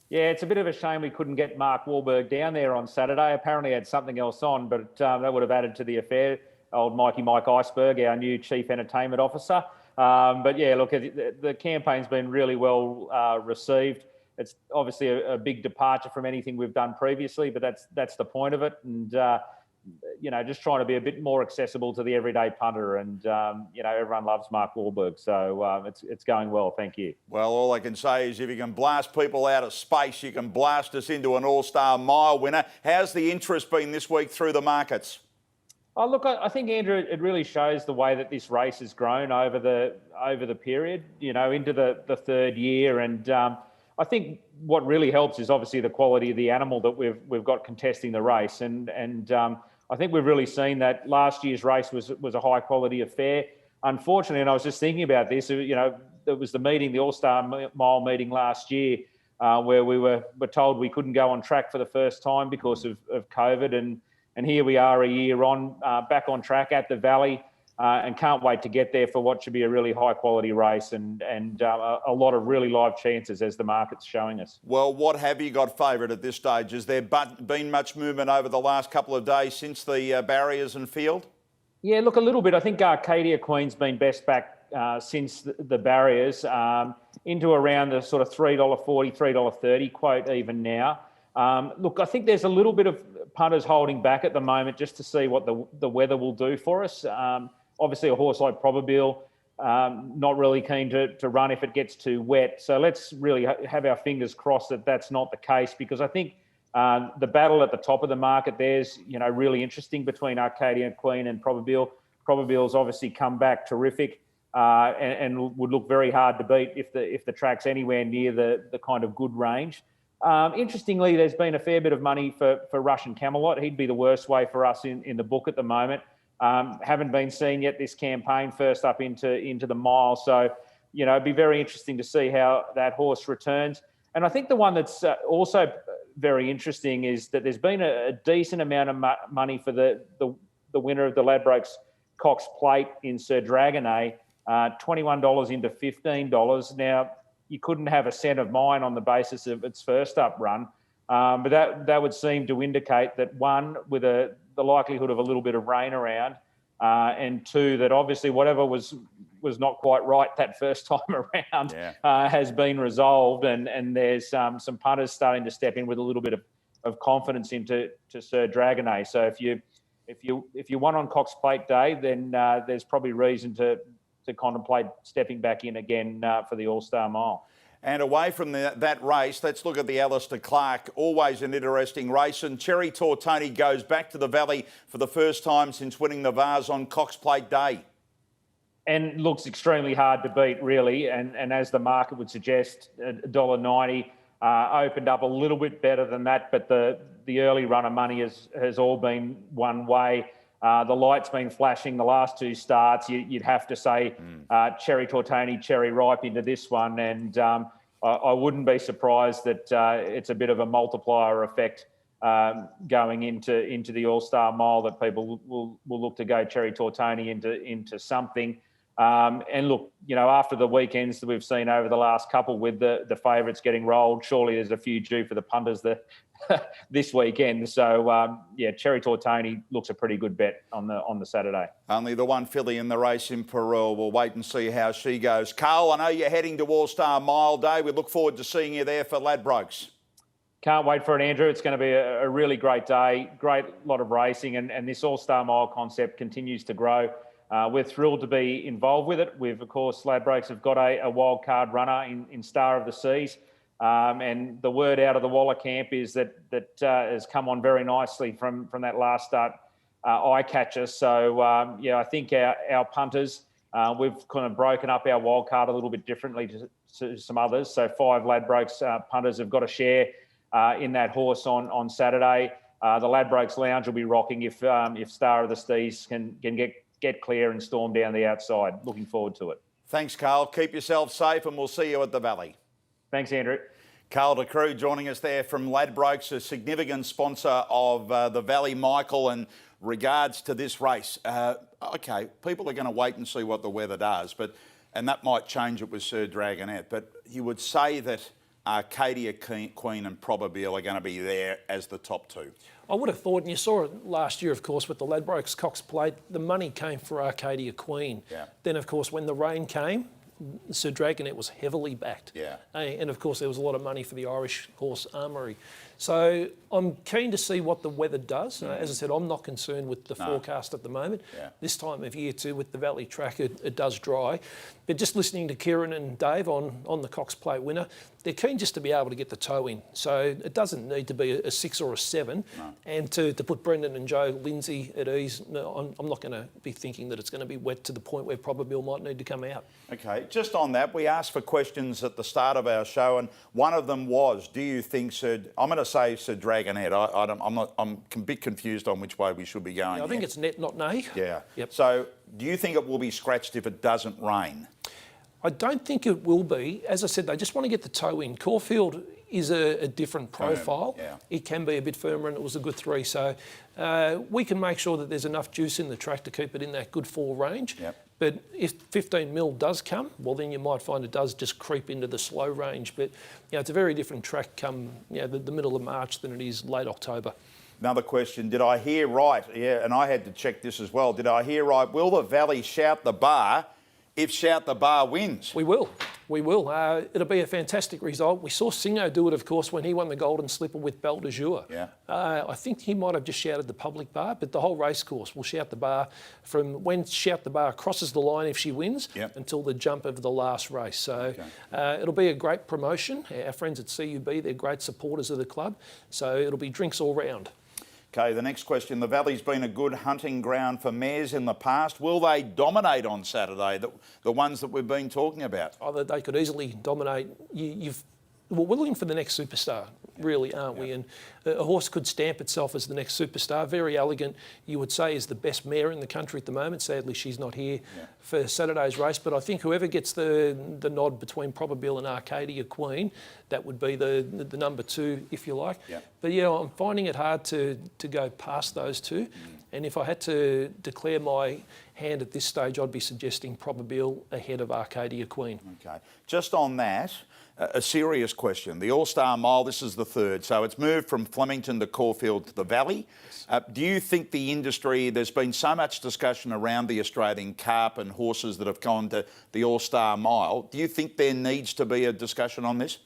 Yeah, it's a bit of a shame we couldn't get Mark Wahlberg down there on Saturday. Apparently he had something else on, but that would have added to the affair. Old Mike Iceberg, our new Chief Entertainment Officer. But yeah, look, the campaign's been really well received. It's obviously a big departure from anything we've done previously, but that's the point of it. And, just trying to be a bit more accessible to the everyday punter. And, everyone loves Mark Wahlberg. So it's going well. Thank you. Well, all I can say is if you can blast people out of space, you can blast us into an All-Star Mile winner. How's the interest been this week through the markets? Oh, look, I think, Andrew, it really shows the way that this race has grown over the period, into the third year. And I think what really helps is obviously the quality of the animal that we've got contesting the race. And I think we've really seen that last year's race was a high quality affair. Unfortunately, and I was just thinking about this, there was the All-Star Mile meeting last year where we were told we couldn't go on track for the first time because of COVID. And here we are a year on, back on track at the Valley, and can't wait to get there for what should be a really high quality race and a lot of really live chances as the market's showing us. Well, what have you got favourite at this stage? Has there been much movement over the last couple of days since the barriers and field? Yeah, look, a little bit. I think Arcadia Queen's been best back since the barriers, into around the sort of $3.40, $3.30 quote even now. Look, I think there's a little bit of punters holding back at the moment just to see what the weather will do for us. Obviously, a horse like Probabile, not really keen to run if it gets too wet. So let's really have our fingers crossed that that's not the case, because I think the battle at the top of the market there's really interesting between Arcadia Queen and Probabile. Probabile's obviously come back terrific and would look very hard to beat if the track's anywhere near the kind of good range. Interestingly, there's been a fair bit of money for Russian Camelot. He'd be the worst way for us in the book at the moment. Haven't been seen yet this campaign, first up into the mile. So, it'd be very interesting to see how that horse returns. And I think the one that's also very interesting is that there's been a decent amount of money for the winner of the Ladbrokes Cox Plate in Sir Dragonet, $21 into $15. Now, you couldn't have a cent of mine on the basis of its first up run. But that would seem to indicate that, one, with the likelihood of a little bit of rain around, and two, that obviously whatever was not quite right that first time around has been resolved, and there's some punters starting to step in with a little bit of confidence into Sir Dragonet. So if you won on Cox Plate Day, then there's probably reason to contemplate stepping back in again for the All-Star Mile. And away from that race, let's look at the Alistair Clark. Always an interesting race. And Cherry Tortoni goes back to the Valley for the first time since winning the Vase on Cox Plate Day. and looks extremely hard to beat, really. And as the market would suggest, $1.90 opened up a little bit better than that, but the early run of money has all been one way. The light's been flashing the last two starts. You'd have to say Cherry Tortoni, Cherry Ripe into this one, and I wouldn't be surprised that it's a bit of a multiplier effect going into the All-Star Mile, that people will look to go Cherry Tortoni into something. And look, after the weekends that we've seen over the last couple with the favourites getting rolled, surely there's a few due for the punters this weekend. So, Cherry Tortoni looks a pretty good bet on the Saturday. Only the one filly in the race in Peru. We'll wait and see how she goes. Carl, I know you're heading to All-Star Mile Day. We look forward to seeing you there for Ladbrokes. Can't wait for it, Andrew. It's going to be a really great day, great lot of racing, and this All-Star Mile concept continues to grow. We're thrilled to be involved with it. We've, of course, Ladbrokes have got a wild card runner in Star of the Seas. And the word out of the Waller camp is that has come on very nicely from that last start eye catcher. So, I think our punters, we've kind of broken up our wild card a little bit differently to some others. So 5 Ladbrokes punters have got a share in that horse on Saturday. The Ladbrokes Lounge will be rocking if Star of the Seas can get clear and storm down the outside. Looking forward to it. Thanks, Carl. Keep yourself safe, and we'll see you at the Valley. Thanks, Andrew. Carl De Croo joining us there from Ladbrokes, a significant sponsor of the Valley. Michael, in regards to this race, okay, people are going to wait and see what the weather does, and that might change it with Sir Dragonette, but you would say that Arcadia Queen and Probabile are going to be there as the top 2. I would have thought, and you saw it last year, of course, with the Ladbrokes Cox Plate, the money came for Arcadia Queen. Yeah. Then, of course, when the rain came, Sir Dragonette was heavily backed. Yeah. And, of course, there was a lot of money for the Irish Horse Armoury. So I'm keen to see what the weather does. As I said, I'm not concerned with the forecast at the moment. Yeah. This time of year, too, with the Valley track, it does dry. But just listening to Kieran and Dave on the Cox Plate winner, they're keen just to be able to get the toe in. So it doesn't need to be a 6 or a 7. No. And to put Brendan and Joe Lindsay at ease, no, I'm not going to be thinking that it's going to be wet to the point where Probabile might need to come out. Okay, just on that, we asked for questions at the start of our show, and one of them was, do you think I'm going to say Sir Dragonette. I'm a bit confused on which way we should be going. I think it's net, not nay. Yeah. Yep. So do you think it will be scratched if it doesn't rain? I don't think it will be. As I said, they just want to get the toe in. Caulfield is a different profile. Yeah. It can be a bit firmer, and it was a good 3. So we can make sure that there's enough juice in the track to keep it in that good 4 range. Yep. But if 15 mil does come, well, then you might find it does just creep into the slow range. But it's a very different track come the middle of March than it is late October. Another question, did I hear right? Yeah, and I had to check this as well. Did I hear right? Will the Valley shout the bar if Shout the Bar wins? We will. It'll be a fantastic result. We saw Singo do it, of course, when he won the Golden Slipper with Belle de Jour. Yeah. I think he might have just shouted the public bar, but the whole race course will shout the bar from when Shout the Bar crosses the line if she wins until the jump of the last race. So it'll be a great promotion. Our friends at CUB, they're great supporters of the club. So it'll be drinks all round. Okay, the next question. The Valley's been a good hunting ground for mares in the past. Will they dominate on Saturday, the ones that we've been talking about? They could easily dominate. We're looking for the next superstar, really, aren't we? And a horse could stamp itself as the next superstar. Very elegant, you would say, is the best mare in the country at the moment. Sadly, she's not here for Saturday's race. But I think whoever gets the nod between Probabile and Arcadia Queen, that would be the number 2, if you like. Yeah. But I'm finding it hard to go past those 2. And if I had to declare my hand at this stage, I'd be suggesting Probabile ahead of Arcadia Queen. Okay. Just on that, a serious question. The All-Star Mile, this is the 3rd, so it's moved from Flemington to Caulfield to the Valley. Do you think the industry, there's been so much discussion around the Australian Cup and horses that have gone to the All-Star Mile, do you think there needs to be a discussion on this?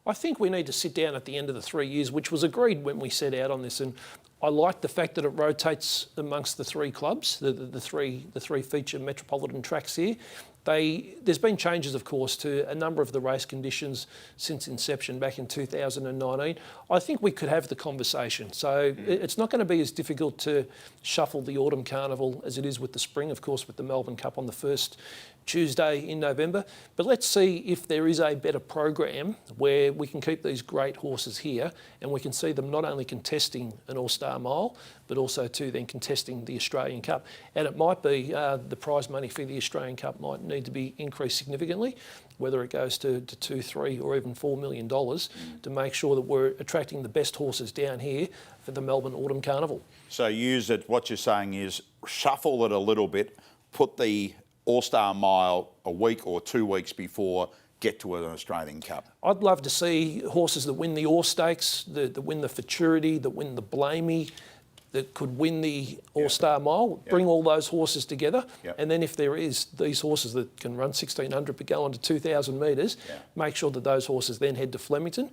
I think we need to sit down at the end of the 3 years, which was agreed when we set out on this, and I like the fact that it rotates amongst the 3 clubs, the three feature metropolitan tracks here. There's been changes, of course, to a number of the race conditions since inception back in 2019. I think we could have the conversation. So it's not going to be as difficult to shuffle the Autumn Carnival as it is with the Spring, of course, with the Melbourne Cup on the first Tuesday in November. But let's see if there is a better program where we can keep these great horses here and we can see them not only contesting an All-Star Mile, but also too then contesting the Australian Cup. And it might be the prize money for the Australian Cup might need to be increased significantly, whether it goes to $2, $3 or even $4 million to make sure that we're attracting the best horses down here for the Melbourne Autumn Carnival. So use it, what you're saying is shuffle it a little bit, put the All-Star Mile a week or 2 weeks before, get to an Australian Cup. I'd love to see horses that win the All Stakes, that win the Futurity, that win the Blamey, that could win the All-Star Mile, bring all those horses together, and then if there is these horses that can run 1,600 but go on to 2,000 metres, make sure that those horses then head to Flemington.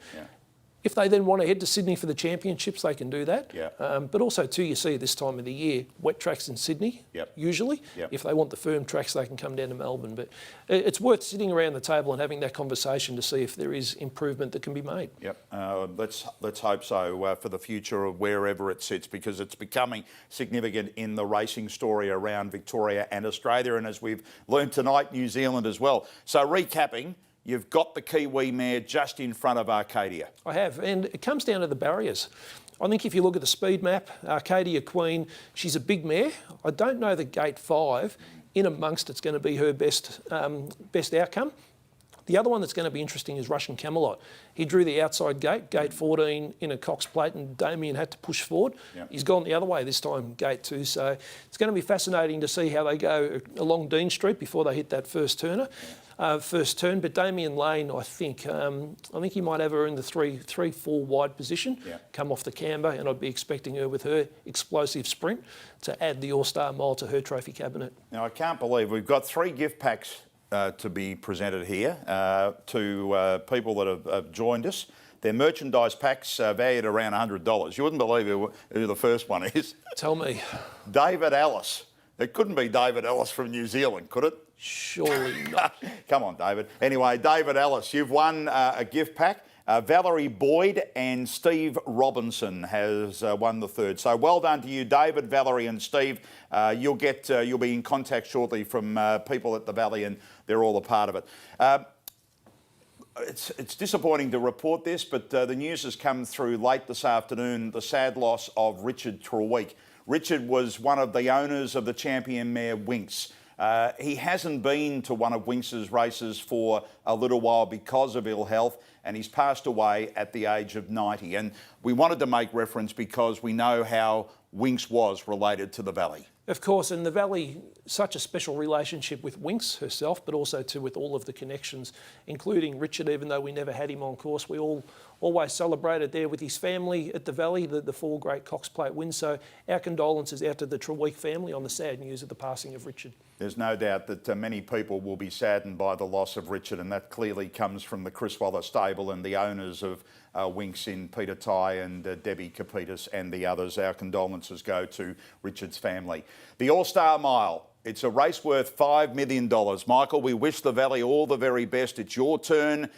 If they then want to head to Sydney for the championships, they can do that. But also, too, you see this time of the year, wet tracks in Sydney, usually. If they want the firm tracks, they can come down to Melbourne. But it's worth sitting around the table and having that conversation to see if there is improvement that can be made. Let's hope so for the future of wherever it sits, because it's becoming significant in the racing story around Victoria and Australia, and as we've learned tonight, New Zealand as well. So recapping, you've got the Kiwi mare just in front of Arcadia. I have, and it comes down to the barriers. I think if you look at the speed map, Arcadia Queen, she's a big mare. I don't know that gate 5 in amongst it's going to be her best outcome. The other one that's going to be interesting is Russian Camelot. He drew the outside gate, gate 14 in a Cox plate, and Damien had to push forward. He's gone the other way this time, gate 2. So it's going to be fascinating to see how they go along Dean Street before they hit that first turn. But Damien Lane, I think he might have her in the 3-4 wide position, come off the camber, and I'd be expecting her with her explosive sprint to add the All-Star Mile to her trophy cabinet. Now, I can't believe we've got 3 gift packs to be presented here to people that have joined us. They're merchandise packs valued around $100. You wouldn't believe who the first one is. Tell me. David Ellis. It couldn't be David Ellis from New Zealand, could it? Surely not. Come on, David. Anyway, David Ellis, you've won a gift pack. Valerie Boyd and Steve Robinson has won the third. So well done to you, David, Valerie and Steve. You'll be in contact shortly from people at the Valley, and they're all a part of it. It's disappointing to report this, but the news has come through late this afternoon, the sad loss of Richard Treweek. Richard was one of the owners of the champion mare Winx. He hasn't been to one of Winx's races for a little while because of ill health, and he's passed away at the age of 90. And we wanted to make reference because we know how Winx was related to the Valley. Of course, and the Valley, such a special relationship with Winx herself, but also too with all of the connections, including Richard, even though we never had him on course. We all always celebrated there with his family at the Valley, the 4 great Cox Plate wins. So our condolences out to the Treweek family on the sad news of the passing of Richard. There's no doubt that many people will be saddened by the loss of Richard, and that clearly comes from the Chris Waller stable and the owners of Winx in Peter Ty and Debbie Capitas and the others. Our condolences go to Richard's family. The All-Star Mile. It's a race worth $5 million. Michael, we wish the Valley all the very best. It's your turn.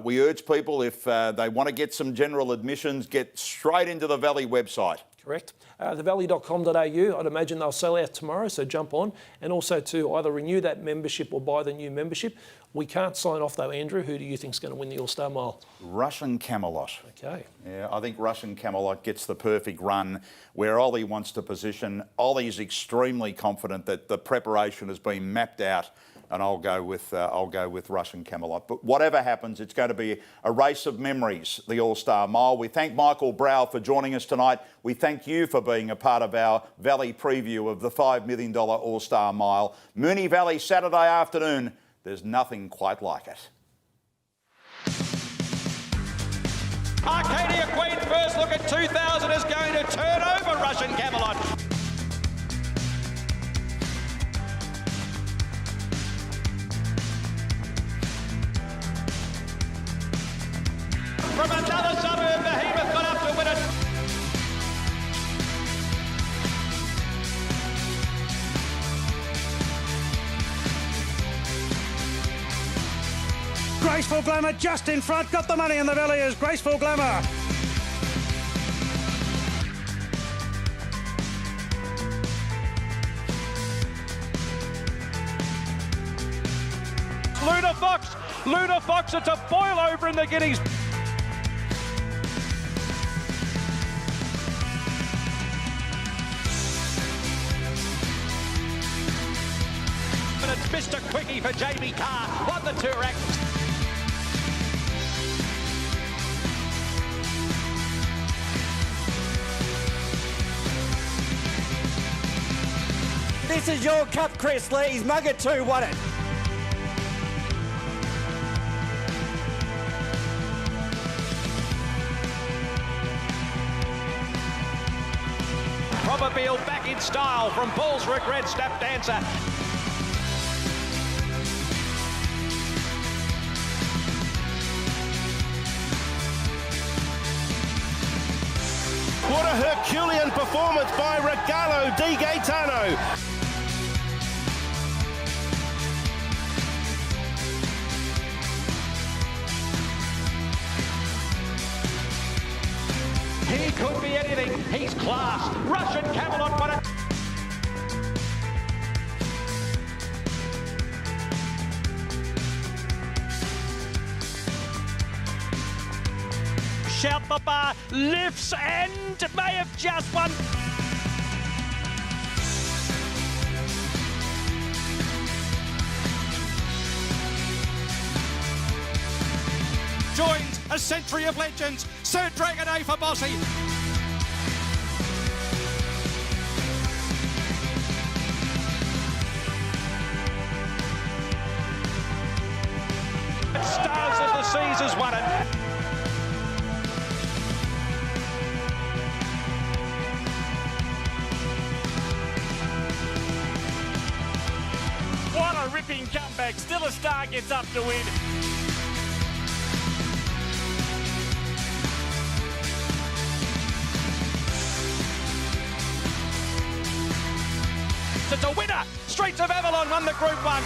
We urge people, if they want to get some general admissions, get straight into the Valley website. Correct. Thevalley.com.au, I'd imagine they'll sell out tomorrow, so jump on. And also to either renew that membership or buy the new membership. We can't sign off though, Andrew. Who do you think's going to win the All-Star Mile? Russian Camelot. Okay. Yeah, I think Russian Camelot gets the perfect run where Ollie wants to position. Ollie's extremely confident that the preparation has been mapped out, and I'll go with Russian Camelot. But whatever happens, it's going to be a race of memories, the All-Star Mile. We thank Michael Brow for joining us tonight. We thank you for being a part of our Valley preview of the $5 million All-Star Mile. Moonee Valley, Saturday afternoon. There's nothing quite like it. Arcadia Queen, first look at 2000 is going to turn over Russian Camelot. From another suburb, Behemoth got up to win it. Graceful Glamour just in front. Got the money in the valley is Graceful Glamour. Luna Fox, it's a boil over in the Guineas. And it's Mr. Quickie for Jamie Carr, won the tour act. This is your cup, Chris Lee's Mugger 2 won it. Probabeel back in style from Paul's Regret Step Dancer. What a Herculean performance by Regalo Di Gaetano. He could be anything. He's class. Russian Camelot won it. Shout the bar, lifts and may have just won. Joins a century of legends. Sir Dragon A for Bossy. Stars of the Seas has won it. What a ripping comeback. Still a Star gets up to win. It's a winner. Streets of Avalon won the Group 1.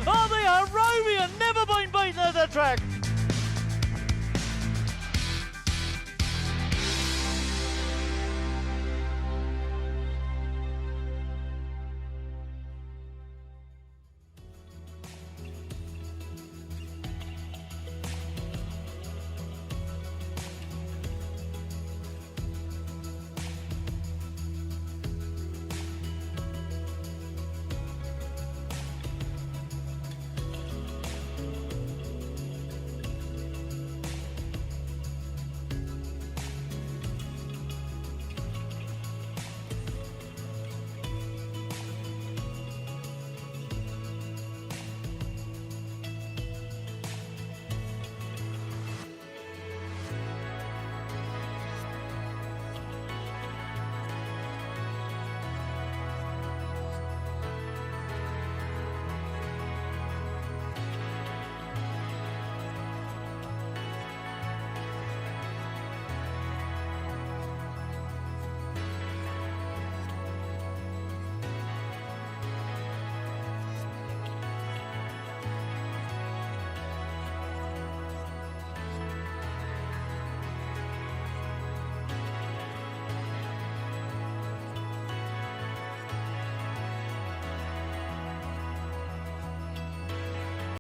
Oh, they are Romeo, never been beaten at the track.